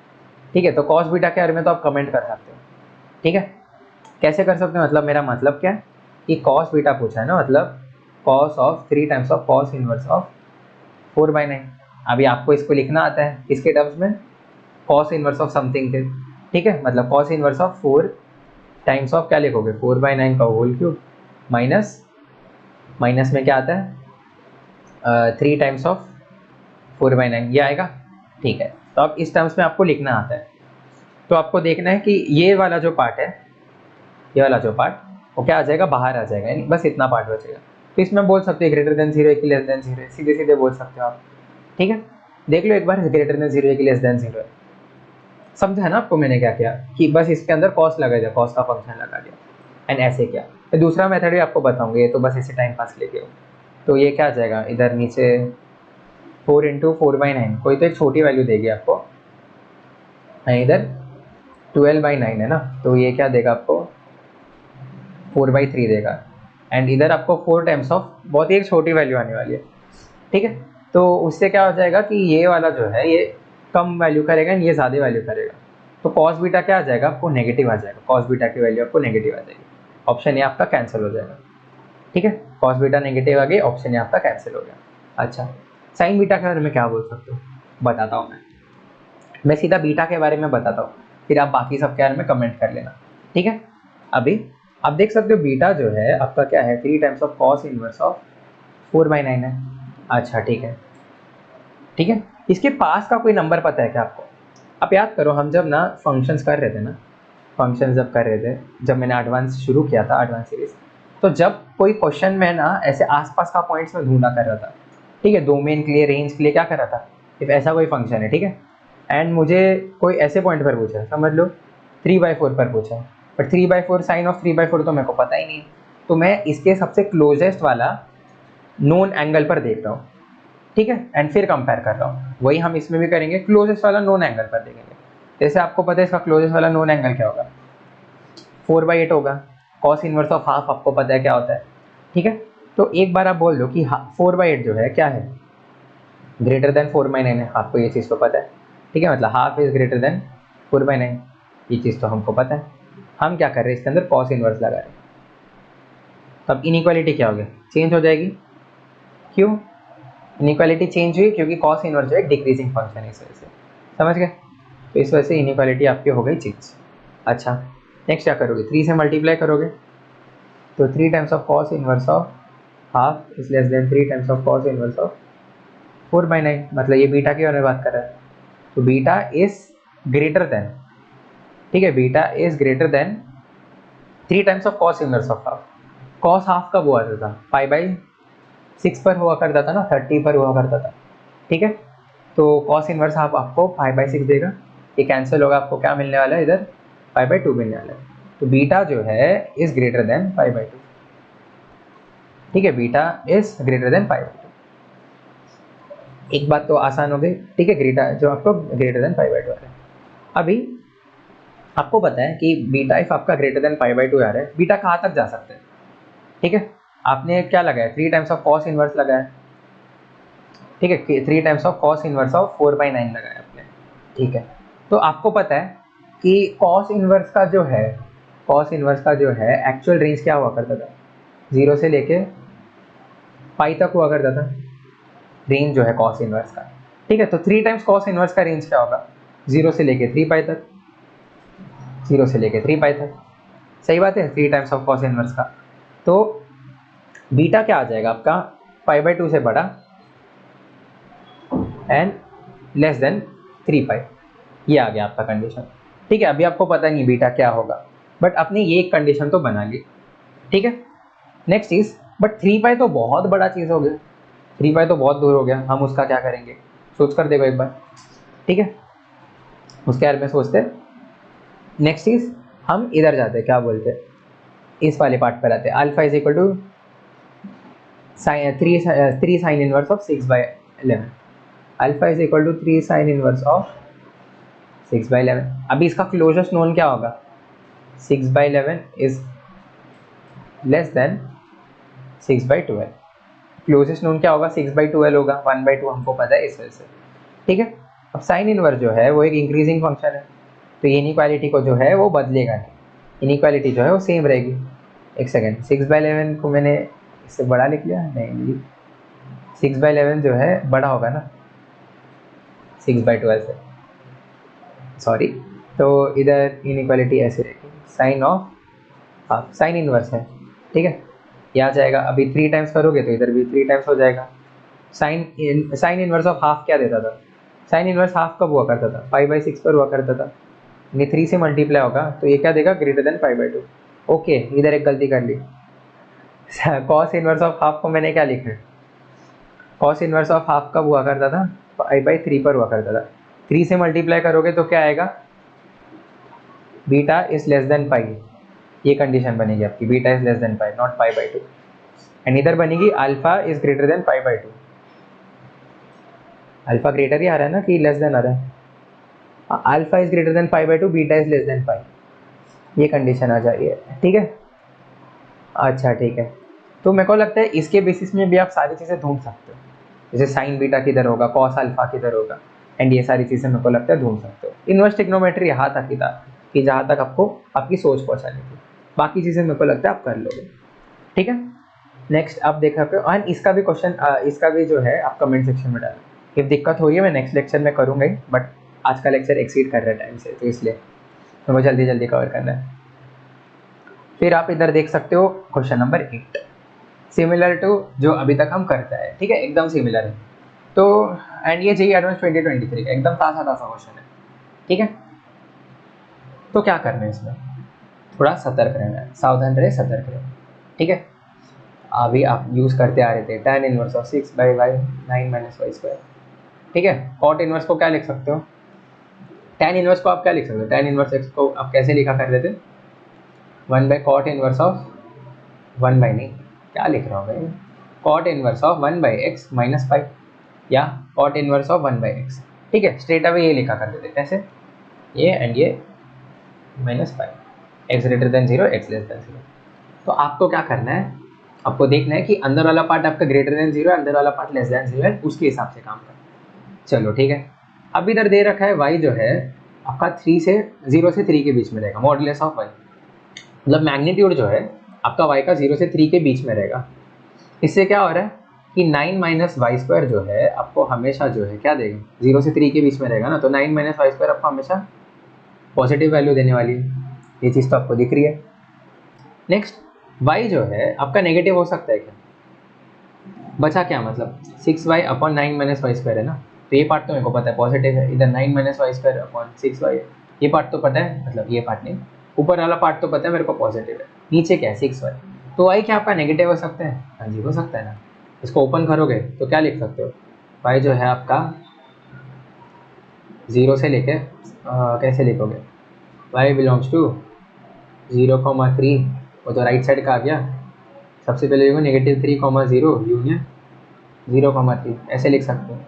ठीक है। तो कॉस बीटा के बारे में तो आप कमेंट कर सकते हो, ठीक है। कैसे कर सकते हो, मतलब मेरा मतलब क्या है कि कॉस बीटा पूछा है ना, मतलब cos of 3 times of cos inverse of 4/9। अभी आपको इसको लिखना आता है किसके टर्म्स में, कॉस इनवर्स ऑफ समथिंग के, ठीक है। मतलब cos inverse of 4 times of क्या लिखोगे 4/9 का होल क्यूब माइनस, माइनस में क्या आता है 3 टाइम्स ऑफ 4/9, ये आएगा, ठीक है। तो अब इस टर्म्स में आपको लिखना आता है, तो आपको देखना है कि ये वाला जो पार्ट है, ये वाला जो पार्ट वो क्या आ जाएगा, बाहर आ जाएगा, यानी बस इतना पार्ट बचेगा। तो इसमें बोल सकते हैं ग्रेटर देन 0 है कि लेस देन 0 है, सीधे सीधे बोल सकते हो आप, ठीक है। देख लो एक बार, ग्रेटर देन 0 है कि लेस देन 0 है, समझा है ना आपको मैंने क्या किया, कि बस इसके अंदर कॉस लगा दिया, कॉस का फंक्शन लगा दिया, एंड ऐसे किया। तो दूसरा मेथड भी आपको बताऊंगे, ये तो बस ऐसे टाइम पास लेके हो। तो ये क्या आ जाएगा, इधर नीचे 4 इंटू 4/9, कोई तो एक छोटी वैल्यू देगी आपको, इधर 12/9 है ना, तो ये क्या देगा आपको 4/3 देगा, एंड इधर आपको 4 टाइम्स ऑफ बहुत ही एक छोटी वैल्यू आने वाली है, ठीक है। तो उससे क्या हो जाएगा कि ये वाला जो है ये कम वैल्यू करेगा एंड ये ज़्यादा वैल्यू करेगा, तो कॉस बीटा क्या आ जाएगा आपको नेगेटिव आ जाएगा, कॉस बीटा की वैल्यू आपको नेगेटिव आ जाएगी, ऑप्शन ए आपका कैंसिल हो जाएगा, ठीक है। कॉस बीटा नेगेटिव आ गई, ऑप्शन ए आपका कैंसिल हो गया। अच्छा, साइन बीटा के बारे में क्या बोल सकते हो, बताता हूँ मैं सीधा बीटा के बारे में बताता हूँ, फिर आप बाकी सब के बारे में कमेंट कर लेना, ठीक है। अभी आप देख सकते हो बीटा जो है आपका क्या है 3 times of cos inverse of 4/9 है। अच्छा ठीक है, ठीक है। इसके पास का कोई नंबर पता है क्या आपको, आप याद करो हम जब ना फंक्शंस कर रहे थे ना, फंक्शंस जब कर रहे थे, जब मैंने एडवांस शुरू किया था एडवांस सीरीज, तो जब कोई क्वेश्चन में ना ऐसे आसपास का पॉइंट्स में ढूंढा कर रहा था, ठीक है, डोमेन के लिए, रेंज के लिए क्या कर रहा था, इफ ऐसा कोई फंक्शन है, ठीक है, एंड मुझे कोई ऐसे पॉइंट पर पूछा, समझ लो 3/4 पर पूछा, बट 3/4 साइन ऑफ 3/4 तो मेरे को पता ही नहीं, तो मैं इसके सबसे क्लोजेस्ट वाला नोन एंगल पर देख रहा हूँ, ठीक है, एंड फिर कंपेयर कर रहा हूँ। वही हम इसमें भी करेंगे, क्लोजेस्ट वाला नोन एंगल पर देखेंगे। जैसे आपको पता है इसका क्लोजेस्ट वाला नोन एंगल क्या होगा, 4/8 होगा। कॉस इनवर्स ऑफ हाफ आपको पता है क्या होता है, ठीक है। तो एक बार आप बोल दो कि 4/8 जो है क्या है, ग्रेटर देन 4/9 है, आपको ये चीज़ तो पता है, ठीक है, मतलब हाफ इज ग्रेटर देन 4/9, ये चीज़ तो हमको पता है। हम क्या कर रहे हैं, इसके अंदर कॉस इनवर्स लगा रहे हैं। तब इनइक्वालिटी क्या होगी, चेंज हो जाएगी। क्यों इनइक्वालिटी चेंज हुई, क्योंकि कॉस इनवर्स जो है डिक्रीजिंग फंक्शन है, इस वजह से, समझ गए। तो इस वजह से इनइक्वालिटी आपकी हो गई चेंज। अच्छा, नेक्स्ट क्या करोगे, 3 से मल्टीप्लाई करोगे, तो 3 times of cos inverse of half is less then 3 times of cos inverse of 4/9, मतलब ये बीटा के बारे में बात कर रहा है, तो बीटा इज ग्रेटर देन, ठीक है, beta is greater then 3 times of cos inverse of half. Cos half कब हुआ था, 5/6 पर हुआ करता था ना, 30 पर हुआ करता था, ठीक है। तो कॉस इनवर्स हाफ आपको 5/6 देगा, ये कैंसिल होगा, आपको क्या मिलने वाला है, इधर 5/2 मिलने वाला है। तो बीटा जो है इज ग्रेटर देन 5/2, ठीक है, बीटा इज ग्रेटर देन 5/2। एक बात तो आसान हो गई, ठीक है, ग्रेटर जो आपको ग्रेटर देन 5/2 आ रहा है। अभी आपको पता है कि बीटा इफ आपका ग्रेटर देन 5/2 आ रहा है, बीटा कहाँ तक जा सकते हैं, ठीक है। आपने क्या लगाया, 3 टाइम्स ऑफ कॉस इनवर्स लगाया, ठीक है, 3 times of cos inverse of 4/9 लगाया आपने, ठीक है। तो आपको पता है कि कॉस इनवर्स का जो है, कॉस इनवर्स का जो है एक्चुअल रेंज क्या हुआ करता था, 0 से लेके पाई तक हुआ करता था, रेंज जो है कॉस इनवर्स का, ठीक है। तो 3 टाइम्स कॉस इनवर्स का रेंज क्या होगा, 0 से लेके 3 पाई तक, 0 से लेके 3 पाई तक, सही बात है, 3 टाइम्स ऑफ कॉस इनवर्स का। तो बीटा क्या आ जाएगा आपका, 5/2 से बड़ा एंड लेस देन 3 पाई, ये आ गया आपका कंडीशन, ठीक है। अभी आपको पता नहीं बीटा क्या होगा, बट अपनी ये एक कंडीशन तो बना ली, ठीक है। नेक्स्ट चीज, बट 3 पाई तो बहुत बड़ा चीज़ हो गया, 3 पाई तो बहुत दूर हो गया, हम उसका क्या करेंगे, सोच कर देखो एक बार, ठीक है, उसके बारे में सोचते हैं। नेक्स्ट चीज, हम इधर जाते हैं, क्या बोलते हैं, इस वाले पार्ट पर आते हैं, alpha is equal to three sine inverse of 6/11, alpha is equal to 3 sine inverse of 6/11। अभी इसका क्लोजेस्ट नोन क्या होगा, 6/11 is less than 6/12, closest known क्या होगा, 6/12 होगा, 1/2 हमको पता है, इस वजह से, ठीक है। अब साइन इनवर्स जो है वो एक इंक्रीजिंग फंक्शन है, तो ये इनइक्वालिटी को जो है वो बदलेगा नहीं, इनइक्वालिटी जो है वो सेम रहेगी। एक सेकेंड, 6/11 को मैंने इससे बड़ा लिख लिया, नहीं 6/11 जो है बड़ा होगा ना 6/12 से, सॉरी। तो इधर इनइक्वालिटी ऐसे रहेगी, sine of half, sine inverse है, ठीक है, ये आ जाएगा। अभी 3 टाइम्स करोगे तो इधर भी 3 टाइम्स हो जाएगा। साइन इनवर्स ऑफ हाफ क्या देता था, साइन इनवर्स हाफ कब हुआ करता था, 5/6 पर हुआ करता था, ये 3 से मल्टीप्लाई होगा, तो ये क्या देगा, ग्रेटर देन 5/2। ओके, इधर एक गलती कर ली, कॉस इनवर्स ऑफ हाफ को मैंने क्या लिखा है, कॉस इनवर्स ऑफ हाफ कब हुआ करता था, 5/3 पर हुआ करता था, 3 से मल्टीप्लाई करोगे तो क्या आएगा, beta is less than pi, ये कंडीशन बनेगी आपकी, beta is less than pi not 5/2, and इधर बनेगी alpha is greater than 5/2, alpha greater ही आ रहा है ना कि लेस देन आ रहा है, alpha is greater than 5/2, beta is less than pi, ये कंडीशन आ जा रही है, ठीक है। अच्छा ठीक है, तो मेरे को लगता है इसके बेसिस में भी आप सारी चीज़ें ढूंढ सकते हो, जैसे साइन बीटा किधर होगा, कॉस अल्फा किधर होगा, एंड ये सारी चीज़ें मेरे को लगता है ढूंढ सकते हो। इनवर्स ट्रिग्नोमेट्री यहाँ तक ही था कि जहाँ तक आपको आपकी सोच पहुँचानी थी, बाकी चीज़ें मेरे को लगता है आप कर लोगे, ठीक है। नेक्स्ट आप देख सकते हो, एंड इसका भी क्वेश्चन, इसका भी जो है आप कमेंट सेक्शन में डालो, इफ दिक्कत हो रही है मैं नेक्स्ट लेक्चर में करूँगा ही, बट आज का लेक्चर एक्सीड कर रहा है टाइम से, तो इसलिए मेरे को जल्दी जल्दी कवर करना है। फिर आप इधर देख सकते हो क्वेश्चन नंबर 8, सिमिलर टू जो अभी तक हम करते हैं, ठीक है, एकदम सिमिलर है। तो एंड ये जेईई एडवांस 2023 का एकदम ताज़ा ताज़ा क्वेश्चन है, ठीक है। तो क्या करना है इसमें, थोड़ा सतर्क रहना है, सावधान रहे, सतर्क रहे, ठीक है। अभी आप यूज़ करते आ रहे थे, tan inverse of 6/y 9 minus Y square. ठीक है, कॉट इनवर्स को क्या लिख सकते हो, tan इनवर्स को आप क्या लिख सकते हो, tan इनवर्स x को आप कैसे लिखा करते थे, 1/cot इनवर्स ऑफ 1 बाई, नहीं क्या लिख रहा हूँ भाई, cot inverse of 1/x minus pi, या कॉट इनवर्स ऑफ 1/x। ठीक है, स्ट्रेट अवे ये लिखा करते थे कैसे, ये एंड ये minus pi, x greater than 0 x less than 0। तो आपको क्या करना है, आपको देखना है कि अंदर वाला पार्ट आपका ग्रेटर देन 0 है, अंदर वाला पार्ट लेस देन 0 है, उसके हिसाब से काम करना। चलो ठीक है, अब इधर दे रखा है y जो है आपका 0 से 3 के बीच में रहेगा, मॉडुलस ऑफ y, मतलब मैग्नीट्यूड जो है आपका y का 0 से 3 के बीच में रहेगा। इससे क्या हो रहा है कि 9 माइनस वाई स्क्वायर जो है आपको हमेशा जो है क्या देगा, 0 से 3 के बीच में रहेगा ना, तो 9 माइनस वाई स्क्वायर आपको हमेशा पॉजिटिव वैल्यू देने वाली है, ये चीज़ तो आपको दिख रही है। नेक्स्ट, y जो है आपका नेगेटिव हो सकता है क्या, बचा क्या, मतलब 6y upon 9 minus Y square है ना, तो ये पार्ट तो मेरे को पता है पॉजिटिव है, इधर 9 minus Y square upon 6y है, ये पार्ट तो पता है, मतलब ये पार्ट नहीं, ऊपर वाला पार्ट तो पता है मेरे को पॉजिटिव है, नीचे क्या है 6y, तो y क्या आपका नेगेटिव हो सकता है, हाँ जी हो सकता है ना। इसको ओपन करोगे तो क्या लिख सकते हो, y जो है आपका 0 से लेके कैसे लिखोगे, y बिलोंग्स टू 0,3, वो तो राइट साइड का आ गया, सबसे पहले लिखो -3,0 यूनियन 0,3, ऐसे लिख सकते हो,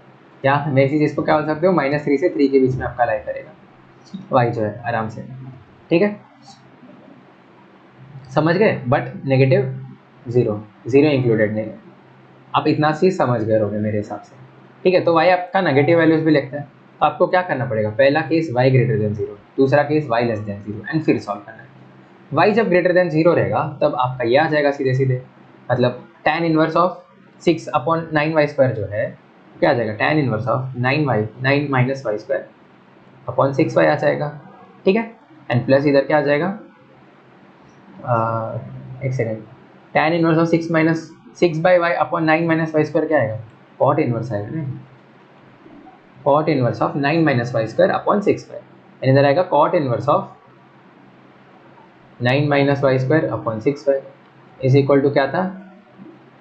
या मैं इसी चीज़ को क्या बोल सकते हो, -3 से 3 के बीच में आपका लाई करेगा y जो है आराम से। ठीक है, समझ गए, बट नेगेटिव 0 इंक्लूडेड नहीं है, आप इतना चीज़ समझ गए होंगे मेरे हिसाब से। ठीक है, तो y आपका नेगेटिव वैल्यूज भी लिखता है, तो आपको क्या करना पड़ेगा, पहला केस y ग्रेटर देन 0, दूसरा case y less than 0, and फिर सॉल्व करना है। y जब ग्रेटर देन 0 रहेगा तब आपका ये आ जाएगा सीधे सीधे, मतलब tan inverse of 6 upon 9y square जो है क्या आ जाएगा, tan inverse of 9 minus Y square upon 6y आ जाएगा। ठीक है, एंड प्लस इधर क्या आ जाएगा, एक second, tan inverse of 6/y upon 9 minus Y square क्या आएगा, कॉट इनवर्स आएगा ना, cot inverse of 9 minus Y square upon 6y, and इधर आएगा cot inverse of 9 minus Y square upon 6y is equal to क्या था,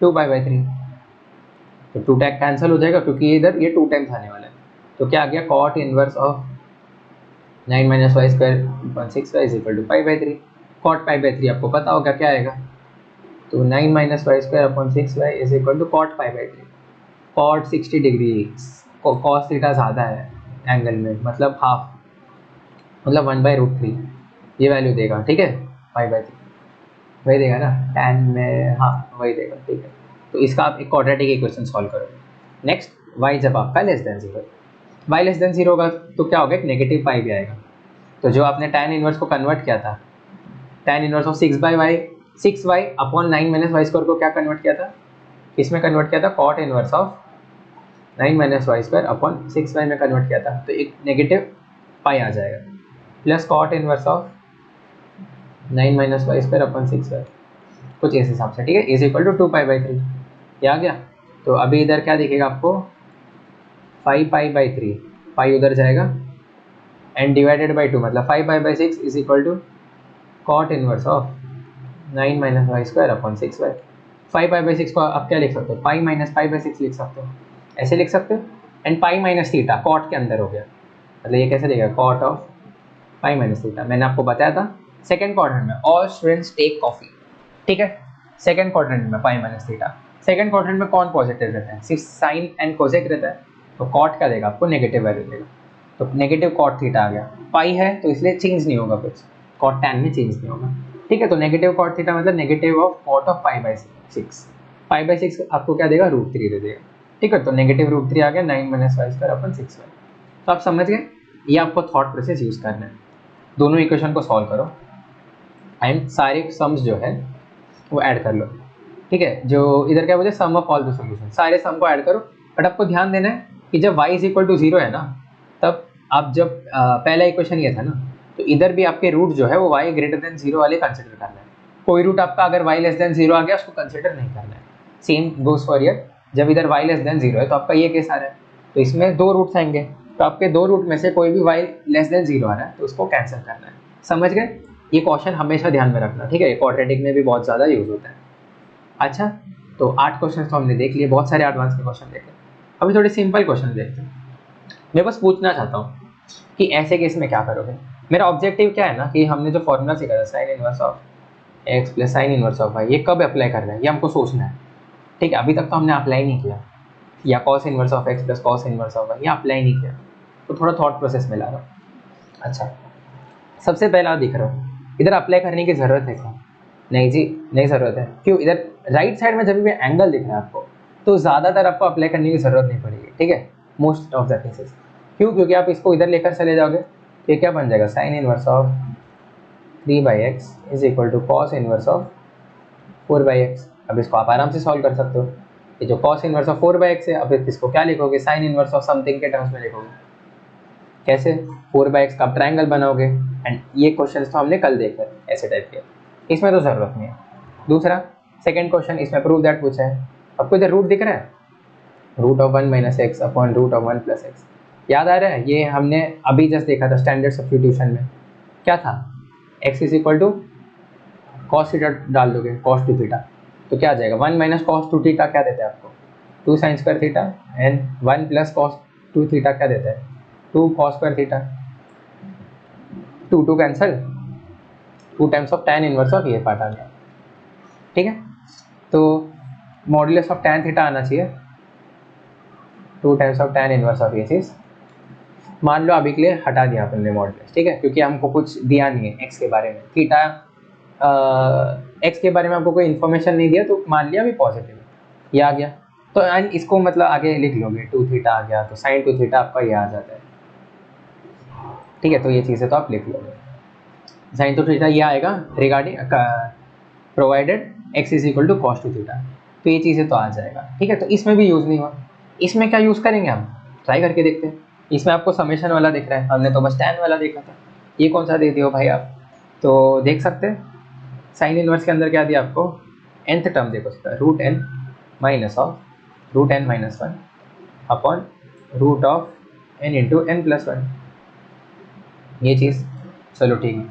2π/3, तो 2 tag cancel हो जाएगा क्योंकि इधर ये 2 टाइम्स आने वाला है, तो क्या आ गया, cot inverse of 9 minus Y square upon 6y is equal to π/3, cot π/3 आपको पता होगा क्या आएगा, तो 9 minus Y square upon 6y is equal to cot π/3, cot 60 degree, cos theta ज़्यादा है एंगल में, मतलब हाफ, मतलब 1/√3 ये वैल्यू देगा। ठीक है, π/3 वही देगा ना, tan में हाँ वही देगा। ठीक है, तो इसका आप एक क्वाड्रेटिक इक्वेशन सॉल्व करोगे। नेक्स्ट, y जब आपका less then 0, y less than 0 होगा तो क्या होगा, एक नेगेटिव पाई भी आएगा, तो जो आपने tan इनवर्स को कन्वर्ट किया था, tan inverse of 6y upon 9 minus Y square को क्या कन्वर्ट किया था, किसमें कन्वर्ट किया था, cot inverse of 9 minus Y square upon 6y में कन्वर्ट किया था, तो एक नेगेटिव पाई आ जाएगा, plus cot inverse of 9 minus Y square upon 6y, कुछ इस हिसाब से। ठीक है, इज इक्वल टू 2π/3, ये आ गया। तो अभी इधर क्या दिखेगा आपको, 5π/3, पाई उधर जाएगा एंड डिवाइडेड बाई 2, मतलब 5π/6 is equal to cot inverse of 9 minus Y square upon 6y। 5π/6 को आप क्या लिख सकते हो, पाई माइनस π/6 लिख सकते हो, ऐसे लिख सकते हो, and pi minus theta cot के अंदर हो गया, मतलब ये कैसे लिखेगा, cot of pi minus theta. मैंने आपको बताया था सेकंड क्वाड्रेंट में ऑल स्टूडेंट्स टेक कॉफी। ठीक है, सेकंड क्वाड्रेंट में pi minus theta, second quadrant में कौन पॉजिटिव रहता है, सिर्फ साइन एंड कोसेक रहता है, तो कॉट क्या देगा आपको, नेगेटिव वैल्यू देगा, तो नेगेटिव कॉट थीटा आ गया, पाई है तो इसलिए चेंज नहीं होगा कुछ, कॉट टैन में चेंज नहीं होगा। ठीक है, तो नेगेटिव कॉट थीटा मतलब नेगेटिव ऑफ कॉट ऑफ π/6, π/6 आपको क्या देगा, √3 दे देगा। ठीक है, तो नेगेटिव √3 आ गया 9 minus Y square upon 6y। तो आप समझ गए, ये आपको थॉट प्रोसेस यूज करना है, दोनों इक्वेशन को सॉल्व करो एंड सारे सम्स जो है वो ऐड कर लो। ठीक है, जो इधर क्या बोलते हैं, सम ऑफ ऑल द सॉल्यूशन, सारे सम को ऐड करो, बट आपको ध्यान देना है कि जब y इज इक्वल टू 0 है ना, तब आप जब पहला इक्वेशन ये था ना, तो इधर भी आपके रूट जो है वो y ग्रेटर देन 0 वाले कंसिडर करना है, कोई रूट आपका अगर y लेस देन 0 आ गया उसको कंसिडर नहीं करना है। सेम गोस फॉर ईयर, जब इधर y लेस देन 0 है तो आपका ये केस आ रहा है, तो इसमें 2 रूट्स आएंगे, तो आपके 2 रूट में से कोई भी y लेस देन 0 आ रहा है तो उसको कैंसिल करना है। समझ गए, ये क्वेश्चन हमेशा ध्यान में रखना। ठीक है, क्वाड्रेटिक में भी बहुत ज़्यादा यूज होता है। अच्छा, तो 8 क्वेश्चन तो हमने देख लिए, बहुत सारे एडवांस के क्वेश्चन देखे। अभी थोड़े सिंपल क्वेश्चन देखते हैं। मैं बस पूछना चाहता हूँ कि ऐसे केस में क्या करोगे। मेरा ऑब्जेक्टिव क्या है ना, कि हमने जो फॉर्मूला सीखा था sine inverse of x plus sine inverse of y, ये कब अप्लाई करना है ये हमको सोचना है। ठीक है, अभी तक तो हमने अप्लाई नहीं किया, या cos inverse of x plus cos inverse of y, ये अप्लाई नहीं किया, तो थोड़ा थॉट प्रोसेस में ला रहा हूँ। अच्छा, सबसे पहला दिख रहा हूँ, इधर अप्लाई करने की ज़रूरत है क्या? नहीं जी, नहीं ज़रूरत है। क्यों? इधर राइट साइड में जब भी एंगल दिख रहा है आपको, तो ज़्यादातर आपको अप्लाई करने की ज़रूरत नहीं पड़ेगी, ठीक है, मोस्ट ऑफ द केसेस। क्यों? क्योंकि आप इसको इधर लेकर चले जाओगे तो ये क्या बन जाएगा, sine inverse of 3/x is equal to cos inverse of 4/x। अब इसको आप आराम से सॉल्व कर सकते हो। ये जो कॉस इनवर्स ऑफ 4/x है, अब इसको क्या लिखोगे, साइन इनवर्स ऑफ समथिंग के टर्म्स में लिखोगे। कैसे? 4/x का आप ट्रायंगल बनाओगे, एंड ये क्वेश्चन तो हमने कल देखे ऐसे टाइप के, इसमें तो ज़रूरत नहीं है। दूसरा सेकेंड क्वेश्चन, इसमें प्रूव दैट पूछा है। आपको इधर रूट दिख रहा है, root of 1 - x upon root of 1 + x, याद आ रहा है? ये हमने अभी जस्ट देखा था स्टैंडर्ड सब्स्टिट्यूशन में। क्या था? x is equal to cos theta डाल दोगे, cos 2 थीटा, तो क्या आ जाएगा, 1 - cos 2 थीटा क्या देता है आपको, 2 sin square theta, and 1 + cos 2 theta क्या देता है, 2 cos square theta. 2 cancel, 2 times of tan inverse of ये पार्ट आ गया। ठीक है, तो मॉडुलस ऑफ tan थीटा आना चाहिए, 2 times of tan inverse of ये चीज़। मान लो अभी के लिए हटा दिया अपन ने मॉडुलस, ठीक है, क्योंकि हमको कुछ दिया नहीं है एक्स के बारे में, थीटा एक्स के बारे में आपको कोई इन्फॉर्मेशन नहीं दिया, तो मान लिया अभी पॉजिटिव ये आ गया। तो एंड इसको मतलब आगे लिख लोगे, 2 थीटा आ गया तो साइन 2 थीटा आपका ये आ जाता है। ठीक है, तो ये चीज़ें तो आप लिख लोगे, साइन 2 थीटा ये आएगा regarding provided x is equal to cos 2 theta, तो ये चीज़ें तो आ जाएगा। ठीक है, तो इसमें भी यूज़ नहीं हुआ, इसमें क्या यूज़ करेंगे हम, ट्राई करके देखते हैं। इसमें आपको समेशन वाला दिख रहा है, हमने तो बस टैन वाला देखा था, ये कौन सा दे दिया भाई आप, तो देख सकते हैं साइन इनवर्स के अंदर क्या दिया आपको, nth टर्म देखो इसका, root n minus of root n - 1 upon root of n into n + 1, ये चीज़। चलो ठीक है,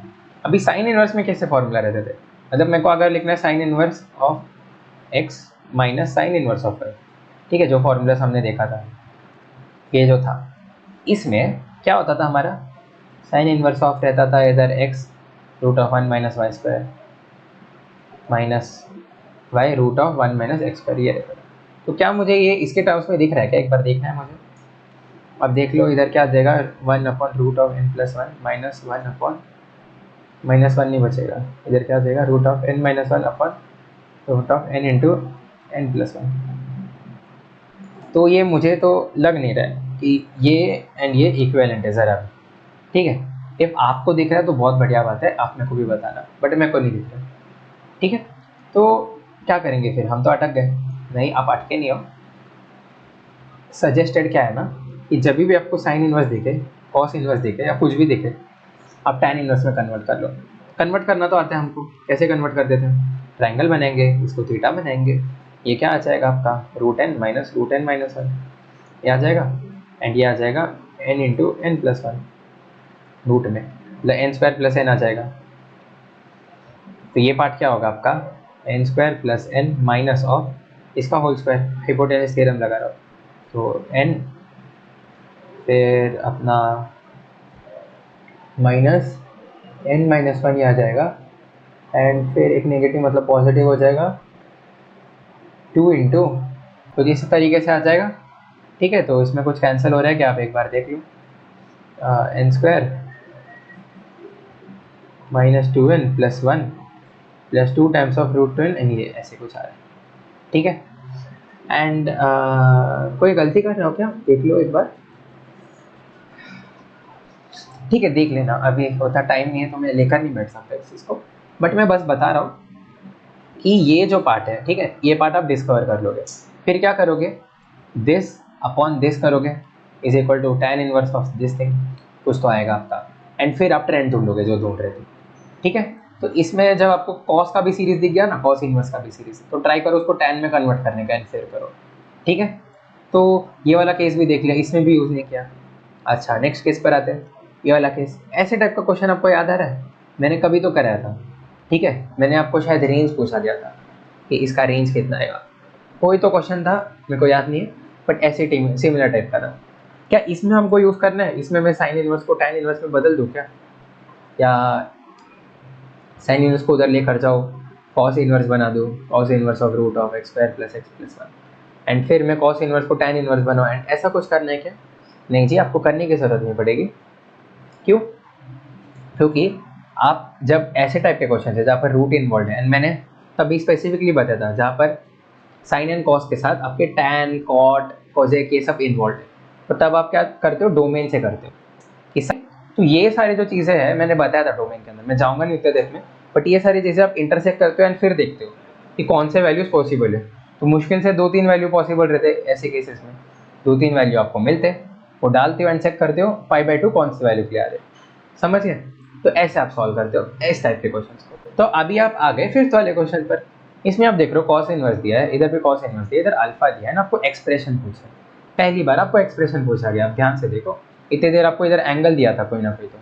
अभी साइन इनवर्स में कैसे फॉर्मूला रहते थे, मतलब मेरे को अगर लिखना है sign inverse of x minus sine inverse of y, ठीक है, जो फॉर्मूला हमने देखा था ये जो था, इसमें क्या होता था हमारा, साइन इनवर्स ऑफ रहता था इधर x root of 1 - y² minus y root of 1 - x², ये रहता था। तो क्या मुझे ये इसके टर्म्स में दिख रहा है क्या, एक बार देखना है मुझे। अब देख लो इधर क्या आ जाएगा, 1 upon root of n + 1 minus 1 upon -1 नहीं बचेगा, इधर क्या आ जाएगा, root of n - 1 upon root of n into n + 1। तो ये मुझे तो लग नहीं रहा है कि ये एंड ये इक्विवेलेंट है ज़रा भी। ठीक है, इफ आपको दिख रहा है तो बहुत बढ़िया बात है, आप मेरे को भी बताना, बट मेरे को नहीं दिख रहा। ठीक है, तो क्या करेंगे फिर, हम तो अटक गए। नहीं, आप अटके नहीं हो। सजेस्टेड क्या है ना, कि जब भी आपको साइन इनवर्स दिखे, कॉस इनवर्स दिखे, या कुछ भी दिखे, आप टैन इनवर्स में कन्वर्ट कर लो। कन्वर्ट करना तो आता है हमको, कैसे कन्वर्ट कर देते हैं, ट्रायंगल बनाएंगे, इसको थीटा बनाएंगे, ये क्या आ जाएगा आपका, root n minus root n - 1, ये आ जाएगा, एंड ये आ जाएगा n इंटू n + 1 रूट में, मतलब n² + n आ जाएगा। तो ये पार्ट क्या होगा आपका, n² + n माइनस ऑफ इसका होल स्क्वायर, हाइपोटेनस थ्योरम लगा रहा हूँ, तो n फिर अपना माइनस n - 1 ये आ जाएगा, एंड फिर एक नेगेटिव मतलब पॉजिटिव हो जाएगा 2 इंटू, तो इस तरीके से आ जाएगा। ठीक है, तो इसमें कुछ कैंसिल हो रहा है क्या, आप एक बार देख लो, n² - 2n + 1 + 2 times of root 2n, and ये ऐसे कुछ आ रहा है। ठीक है, एंड कोई गलती कर रहे हो क्या, देख लो एक बार। ठीक है, देख लेना, अभी होता टाइम नहीं है तो मैं लेकर नहीं बैठ सकता इस चीज़ को, बट मैं बस बता रहा हूँ कि ये जो पार्ट है, ठीक है, ये पार्ट आप डिस्कवर कर लोगे। फिर क्या करोगे, दिस अपॉन दिस करोगे is equal to tan inverse of this thing, कुछ तो आएगा आपका, एंड फिर आप ट्रेंड ढूंढोगे जो ढूंढ रहे थे। ठीक है, तो इसमें जब आपको कॉस का भी सीरीज दिख गया ना, कॉस इनवर्स का भी सीरीज, तो ट्राई करो उसको टैन में कन्वर्ट करने का, एंड फिर करो। ठीक है, तो ये वाला केस भी देख लिया, इसमें भी यूज़ नहीं किया। अच्छा, नेक्स्ट केस पर आते हैं, ये वाला केस। ऐसे टाइप का क्वेश्चन आपको याद आ रहा है, मैंने कभी तो कराया था। ठीक है, मैंने आपको शायद रेंज पूछा दिया था, कि इसका रेंज कितना आएगा। कोई तो क्वेश्चन था, मेरे को याद नहीं है, बट ऐसे टीम सिमिलर टाइप का था। क्या इसमें हमको यूज़ करना है, इसमें मैं साइन इनवर्स को टैन इनवर्स में बदल दूँ क्या, या साइन इनवर्स को उधर लेकर जाओ, कॉस इनवर्स बना दूँ, cos inverse of root of x square plus x plus one, and फिर मैं कॉस इनवर्स को टैन इनवर्स बनाऊँ, एंड ऐसा कुछ करना है क्या? नहीं जी, आपको करने की ज़रूरत नहीं पड़ेगी। क्यों? क्योंकि आप जब ऐसे टाइप के क्वेश्चन है जहाँ पर रूट इन्वॉल्व है, एंड मैंने तभी स्पेसिफिकली बताया था जहाँ पर साइन एंड कॉस के साथ आपके टैन कॉट कोजेक ये सब इन्वॉल्व है, तो तब आप क्या करते हो, डोमेन से करते हो इससे। तो ये सारी जो चीज़ें हैं मैंने बताया था डोमेन के अंदर, मैं जाऊँगा नहीं उतने देर में, बट ये सारी चीज़ें आप इंटरसेक्ट करते हो एंड फिर देखते हो कि कौन से वैल्यूज़ पॉसिबल है। तो मुश्किल से 2-3 वैल्यू पॉसिबल रहते ऐसे केसेस में, 2-3 वैल्यू आपको मिलते, वो डालते हो एंड चेक करते हो 5/2 कौन सी वैल्यू के आ रहे, समझ गए? तो ऐसे आप सॉल्व करते हो इस टाइप के क्वेश्चन को। तो अभी आप आ गए फिफ्थ वाले क्वेश्चन पर। इसमें आप देख रहे हो कॉस इनवर्स दिया है, इधर भी कॉस इनवर्स दिया है, इधर अल्फा दिया है ना, आपको एक्सप्रेशन पूछा है। पहली बार आपको एक्सप्रेशन पूछा गया, आप ध्यान से देखो। इतनी देर आपको इधर एंगल दिया था कोई ना कोई, तो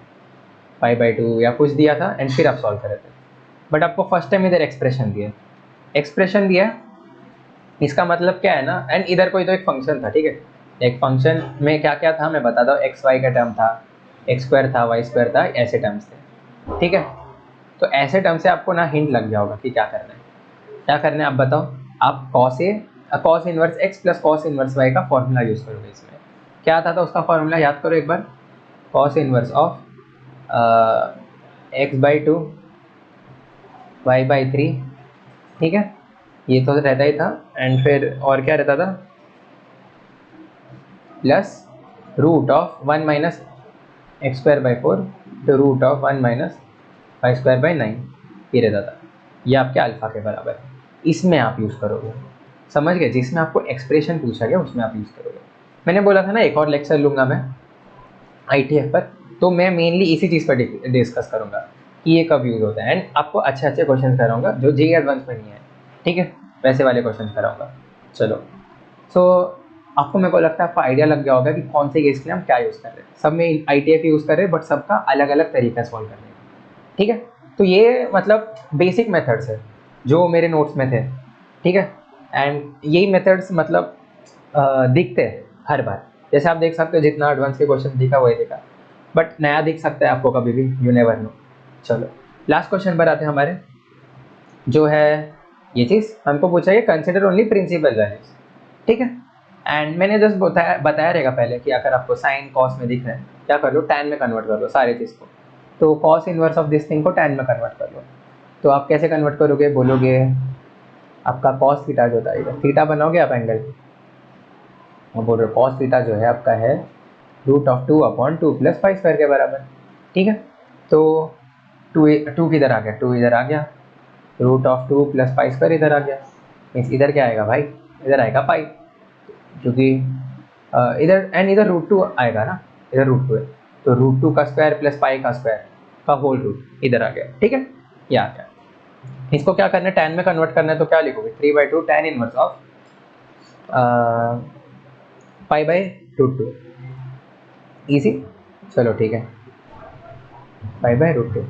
5/2 या कुछ दिया था एंड फिर आप सॉल्व कर रहे थे, बट आपको फर्स्ट टाइम इधर एक्सप्रेशन दिया, एक्सप्रेशन दिया, इसका मतलब क्या है ना, एंड इधर कोई तो एक फंक्शन था, ठीक है। एक फंक्शन में क्या क्या था मैं बताता हूँ, एक्स वाई का टर्म था, एक्स स्क्वायर था, वाई स्क्वायर था, ऐसे टर्म्स थे, ठीक है। तो ऐसे टर्म से आपको ना हिंट लग गया होगा कि क्या करना है, क्या करना है आप बताओ। आप cos inverse x plus cos inverse y का फॉर्मूला यूज़ करोगे। इसमें क्या आता था उसका फॉर्मूला, याद करो एक बार। Cos inverse of x/2 y/3, ठीक है, ये तो रहता ही था, एंड फिर और क्या रहता था, plus root of 1 minus x square by 4 तो root of 1 minus Y square by 9, ये रहता था। ये आपके अल्फा के बराबर है, इसमें आप यूज़ करोगे, समझ गए? जिसमें आपको एक्सप्रेशन पूछा गया उसमें आप यूज़ करोगे। मैंने बोला था ना एक और लेक्चर लूँगा मैं ITF पर, तो मैं मेनली इसी चीज़ पर डिस्कस करूँगा कि ये कब यूज़ होता है, एंड आपको अच्छे अच्छे क्वेश्चन कराऊँगा जो JEE एडवांस में नहीं है, ठीक है, वैसे वाले क्वेश्चन कराऊँगा। चलो, सो आपको, मेरे को लगता है आपको आइडिया लग गया होगा कि कौन से केस के लिए हम क्या यूज़ कर रहे हैं। सब में ITF यूज़ कर रहे हैं, बट सबका अलग अलग तरीका सॉल्व करने का, ठीक है। तो ये मतलब बेसिक मेथड्स है जो मेरे नोट्स में थे, ठीक है, एंड यही मेथड्स मतलब दिखते हैं हर बार। जैसे आप देख सकते हो जितना एडवांस के क्वेश्चन दिखा वही दिखा, बट नया दिख सकता है आपको कभी भी, यू नेवर नो। चलो लास्ट क्वेश्चन पर आते हैं हमारे, जो है ये चीज़ हमको पूछा है कंसिडर ओनली प्रिंसिपल वैल्यूज, ठीक है। एंड मैंने जस्ट बताया रहेगा पहले कि अगर आपको साइन कॉस में दिख रहा है, क्या कर लो, टैन में कन्वर्ट कर लो सारे चीज़ को। तो cos inverse of this thing को टैन में कन्वर्ट कर लो। तो आप कैसे कन्वर्ट करोगे, बोलोगे आपका कॉस थीटा जो था, थीटा बनाओगे आप एंगल, और बोल रहे कॉस थीटा जो है आपका है √2/2 प्लस पाई स्क्वायर के बराबर, ठीक है। तो टू किधर आ गया, टू इधर आ गया, √2 प्लस पाई स्क्वायर इधर आ गया, मीन्स इधर क्या आएगा भाई, इधर आएगा पाई, क्योंकि इधर एंड इधर √2 आएगा ना, इधर √2 है, तो √2 का स्क्वायर प्लस पाई का स्क्वायर का होल रूट इधर आ गया, ठीक है, ये आ गया। इसको क्या करना है, टैन में कन्वर्ट करना है, तो क्या लिखोगे, 3/2 टैन इनवर्स ऑफ π/√2, इजी। चलो ठीक है, π/√2,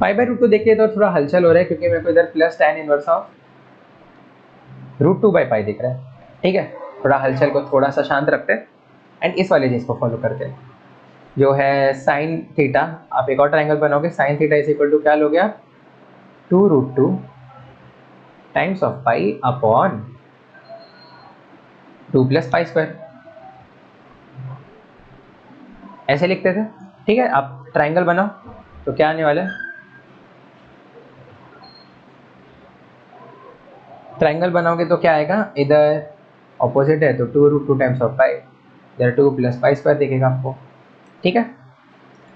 π/√2 देखिए तो थोड़ा हलचल हो रहा है, क्योंकि मेरे को इधर प्लस टैन इनवर्स ऑफ √2/π दिख रहा है, ठीक है। थोड़ा हलचल को थोड़ा सा शांत रखते हैं एंड इस वाले चीज़ को फॉलो करते हैं, जो है साइन थीटा। आप एक और ट्राइंगल बनाओगे, sine theta is equal to क्या लोगे आप, 2√2 times of pi upon 2 plus pi square, ऐसे लिखते थे, ठीक है। आप ट्राइंगल बनाओ तो क्या आने वाला है, ट्राइंगल बनाओगे तो क्या आएगा, इधर ऑपोजिट है तो 2√2 टाइम्स ऑफ पाई, इधर 2 प्लस पाई स्क्वायर दिखेगा आपको, ठीक है।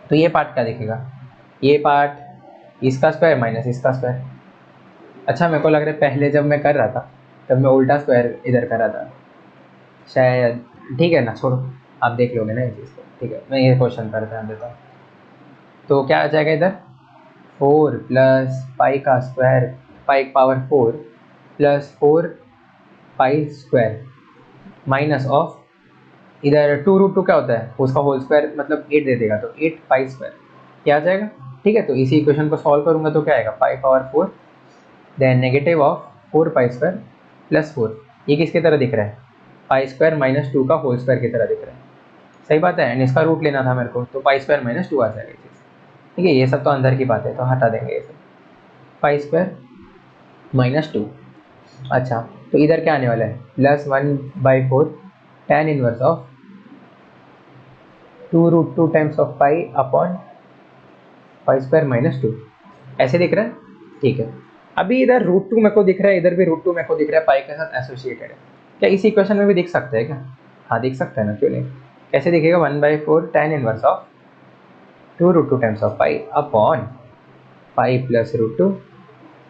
तो ये पार्ट क्या दिखेगा, ये पार्ट इसका स्क्वायर माइनस इसका स्क्वायर। अच्छा, मेरे को लग रहा है पहले जब मैं कर रहा था तब मैं उल्टा स्क्वायर इधर कर रहा था शायद, ठीक है ना, छोड़ो, आप देख लोगे ना ये चीज़ को, ठीक है। मैं ये क्वेश्चन पर ध्यान देता हूँ, तो क्या आ जाएगा इधर 4 प्लस पाई का square, pi power 4 plus 4 pi square minus of, इधर 2√2 क्या होता है, उसका होल स्क्वायर मतलब 8 दे देगा, तो 8 पाई स्क्वायर, क्या आ जाएगा, ठीक है। तो इसी इक्वेशन को सॉल्व करूंगा तो क्या आएगा, pi power 4 then negative of 4 pi square plus 4, ये किसकी तरह दिख रहा है? पाई स्क्वायर माइनस 2 का होल स्क्वायर की तरह दिख रहा है। सही बात है, एंड इसका रूट लेना था मेरे को, तो पाई स्क्वायर माइनस 2 आ जाएगा ये चीज़। ठीक है, ये सब तो अंदर की बात है, तो हटा देंगे ये सब। Pi square minus 2। अच्छा, तो इधर क्या आने वाला है? +1/4 tan inverse of 2√2 times of pi upon pi square minus 2। ऐसे दिख रहा है? ठीक है। अभी इधर √2 मेरे को दिख रहा है, इधर भी √2 मेरे को दिख रहा है, पाई के साथ एसोसिएटेड है। क्या इस इक्वेशन में भी दिख सकता है क्या? हाँ दिख सकता है ना, क्यों नहीं। कैसे दिखेगा? 1/4 tan inverse of 2√2 times of pi upon pi plus √2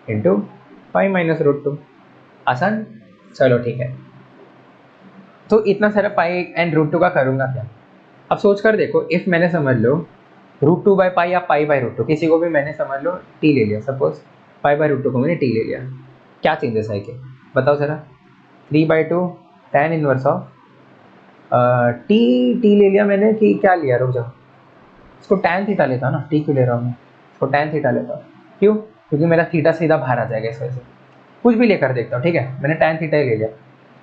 into pi minus √2। आसान? चलो ठीक है। तो इतना सारा पाई एंड √2 का करूँगा क्या? अब सोच कर देखो, इफ़ मैंने समझ लो √2 बाई पाई या पाई बाई √2, किसी को भी मैंने समझ लो टी ले लिया, सपोज पाई बाई √2 को मैंने टी ले लिया, क्या चेंजेस है कि बताओ ज़रा। 3/2 tan इनवर्स ऑफ टी ले लिया मैंने कि क्या लिया, रुक जाओ, इसको tan थीटा लेता हूँ ना, टी क्यों ले रहा हूँ मैं, इसको tan थीटा लेता हूँ। क्यों? क्योंकि मेरा थीटा सीधा बाहर आ जाएगा इस वजह से। कुछ भी लेकर देखता हूँ, ठीक है, मैंने tan थीटा ही ले लिया,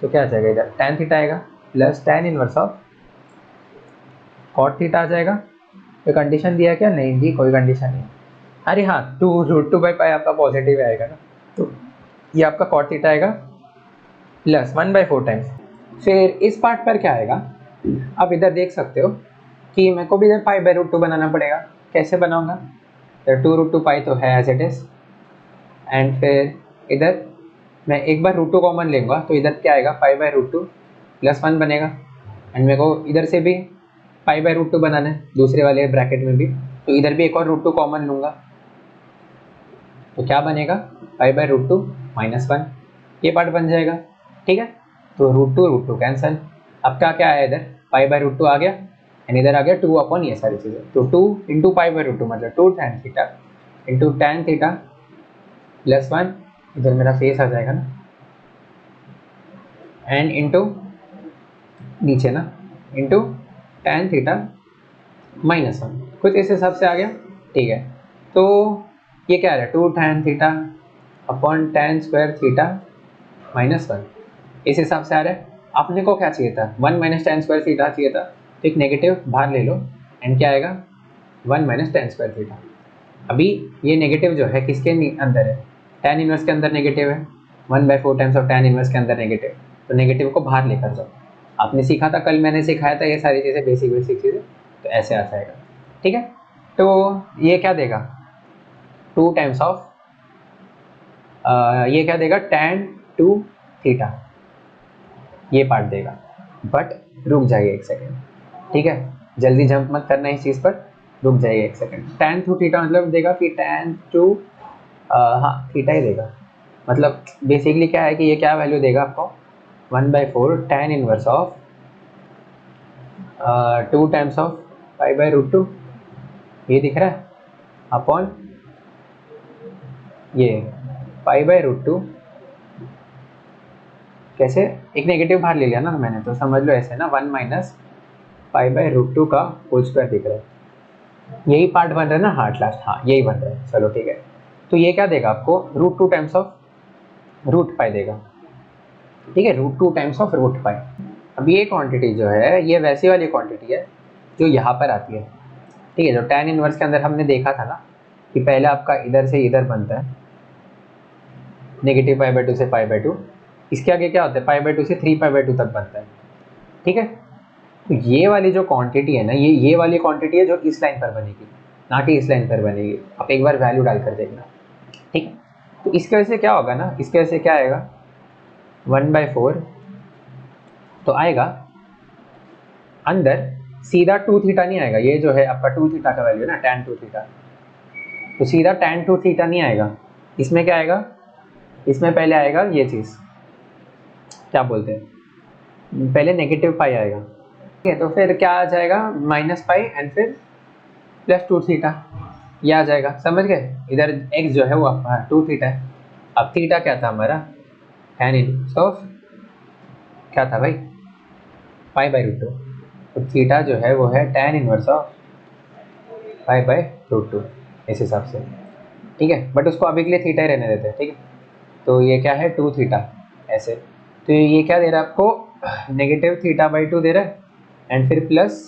तो क्या आ जाएगा इधर? tan थीटा आएगा plus tan inverse of cot theta आ जाएगा। कोई कंडीशन दिया है क्या? नहीं दी, कोई कंडीशन नहीं। अरे हाँ, 2√2 बाई पाई आपका पॉजिटिव आएगा ना, तो ये आपका cot थीटा आएगा प्लस 1/4 टाइम्स। फिर इस पार्ट पर क्या आएगा? आप इधर देख सकते हो कि मेरे को भी इधर पाई बाई √2 बनाना पड़ेगा। कैसे बनाऊंगा? तो 2√2 पाई तो है एज इट इज़, एंड फिर इधर मैं एक बार √2 कॉमन लेंगे, तो इधर क्या आएगा? पाई बाई √2 प्लस 1 बनेगा, एंड मेरे को इधर से भी पाई बाई √2 बनाना है, दूसरे वाले ब्रैकेट में भी, तो इधर भी एक और √2 कॉमन लूँगा, तो क्या बनेगा? पाई बाई √2 माइनस 1, ये पार्ट बन जाएगा। ठीक है, तो √2 कैंसिल। अब क्या क्या आया इधर? पाई बाई √2 आ गया, एंड इधर आ गया 2 अपॉन ये सारी चीज़ें, तो 2 इंटू पाई बाई √2 मतलब 2 tan theta into tan theta plus 1, इधर मेरा फेस आ जाएगा ना, एंड इंटू नीचे ना इंटू tan थीटा माइनस 1, कुछ इस हिसाब से आ गया। ठीक है, तो ये क्या आ रहा है? 2 tan theta upon tan square theta minus 1, इस हिसाब से आ रहा है। आपने को क्या चाहिए था? 1 माइनस tan स्क्वायर थीटा चाहिए था, तो एक नेगेटिव बाहर ले लो, एंड क्या आएगा? 1 माइनस tan स्क्वायर थीटा। अभी ये नेगेटिव जो है किसके अंदर है? tan इनवर्स के अंदर नेगेटिव है, 1/4 टाइम्स ऑफ tan इनवर्स के अंदर नेगेटिव, तो नेगेटिव को बाहर लेकर जाओ। आपने सीखा था, कल मैंने सिखाया था ये सारी चीज़ें, बेसिक चीज़ें, तो ऐसे आ जाएगा। ठीक है, तो ये क्या देगा? 2 टाइम्स ऑफ ये क्या देगा? tan 2 थीटा, ये पार्ट देगा। बट रुक जाइए एक सेकेंड, ठीक है, जल्दी जंप मत करना इस चीज़ पर, रुक जाइए एक सेकेंड। tan 2 थीटा मतलब देगा कि tan 2 हाँ थीटा ही देगा, मतलब बेसिकली क्या है कि ये क्या वैल्यू देगा आपको? 1/4 tan inverse of 2 times of pi by √2, ये दिख रहा है, अपॉन ये पाई बाई √2। कैसे? एक नेगेटिव बाहर ले लिया ना मैंने, तो समझ लो ऐसे ना, 1 माइनस पाई बाई √2 का होल स्क्वायर दिख रहा है, यही पार्ट बन रहा है ना, हार्ट लास्ट, हाँ यही बन रहा है। चलो ठीक है, तो ये क्या देगा आपको? √2 टाइम्स ऑफ रूट पाई देगा। ठीक है, √2 टाइम्स ऑफ रूट पाई। अब ये क्वांटिटी जो है, ये वैसी वाली क्वांटिटी है जो यहाँ पर आती है। ठीक है, जो tan इनवर्स के अंदर हमने देखा था ना कि पहले आपका इधर से इधर बनता है, नेगेटिव पाई बाई 2 से पाई बाई 2, इसके आगे क्या होता है? पाई बाई 2 से 3 पाई बाई 2 तक बनता है। ठीक है, तो ये वाली जो क्वांटिटी है ना, ये वाली क्वांटिटी है जो इस लाइन पर बनेगी, ना कि इस लाइन पर बनेगी। आप एक बार वैल्यू डालकर देखना। ठीक है, तो इसकी वजह से क्या होगा ना, इसकी वजह से क्या आएगा? 1/4 तो आएगा अंदर, सीधा 2 थीटा नहीं आएगा, ये जो है आपका 2 थीटा का वैल्यू है ना, tan 2 थीटा, तो सीधा tan 2 थीटा नहीं आएगा। इसमें क्या आएगा? इसमें पहले आएगा ये चीज़, क्या बोलते हैं, पहले नेगेटिव पाई आएगा। ठीक है, तो फिर क्या आ जाएगा? माइनस पाई एंड फिर प्लस 2 थीटा, ये आ जाएगा। समझ गए? इधर x जो है वो आपका 2 थीटा है। अब थीटा क्या था हमारा? tan इनवर्स ऑफ क्या था भाई? पाई बाई √2, तो थीटा जो है वो है tan inverse of pi by √2, इस हिसाब से। ठीक है, बट उसको अभी के लिए थीटा ही रहने देते हैं। ठीक है, तो ये क्या है 2 थीटा ऐसे। तो ये क्या दे रहा है आपको, नेगेटिव थीटा बाई 2 दे रहा है एंड फिर प्लस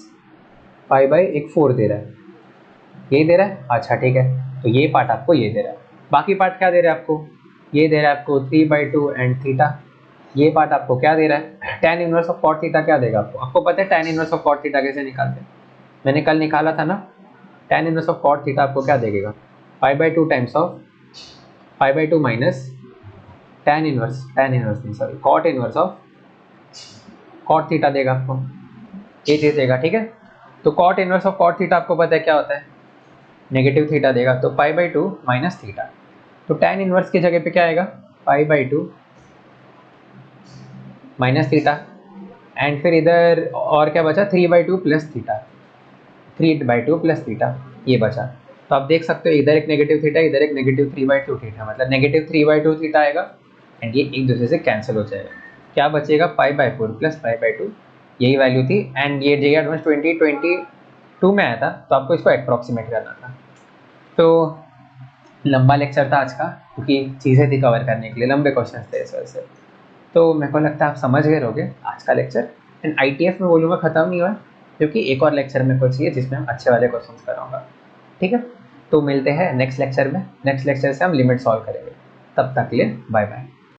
पाई बाई एक 4 दे रहा है, यही दे रहा है। अच्छा ठीक है, तो ये पार्ट आपको ये दे रहा है। बाकी पार्ट क्या दे रहा है आपको, ये दे रहा है आपको 3/2 एंड थीटा। ये पार्ट आपको क्या दे रहा है, tan inverse of cot theta क्या देगा आपको। आपको पता है tan inverse of cot theta कैसे निकालते हैं, मैंने कल निकाला था ना। tan inverse of cot theta आपको क्या देगा, π/2 times of π/2 minus tan inverse नहीं sorry cot inverse of cot theta देगा आपको, ये चीज़ देगा। ठीक है, तो cot inverse of cot theta आपको पता है क्या होता है, नेगेटिव थीटा देगा, तो π/2 माइनस थीटा। तो tan इनवर्स की जगह पे क्या आएगा, π/2 माइनस थीटा एंड फिर इधर और क्या बचा 3/2 प्लस थीटा, 3/2 प्लस थीटा ये बचा। तो आप देख सकते हो इधर एक नेगेटिव थीटा, इधर एक नेगेटिव 3/2 थीटा, मतलब नेगेटिव 3/2 थीटा आएगा एंड ये एक दूसरे से कैंसिल हो जाएगा। क्या बचेगा π/4 प्लस π/2, यही वैल्यू थी। एंड ये जे एडवांस 2022 में आया था, तो आपको इसको अप्रॉक्सीमेट करना था। तो लंबा लेक्चर था आज का, क्योंकि चीज़ें थी कवर करने के लिए, लंबे क्वेश्चन थे इस वजह से। तो मेरे को लगता है आप समझ गए होंगे आज का लेक्चर। एंड ITF में बोलूँगा ख़त्म नहीं हुआ, क्योंकि एक और लेक्चर मेरे को चाहिए जिसमें हम अच्छे वाले क्वेश्चन कराऊंगा। ठीक है, तो मिलते हैं नेक्स्ट लेक्चर में। नेक्स्ट लेक्चर से हम लिमिट सॉल्व करेंगे। तब तक के लिए बाय बाय।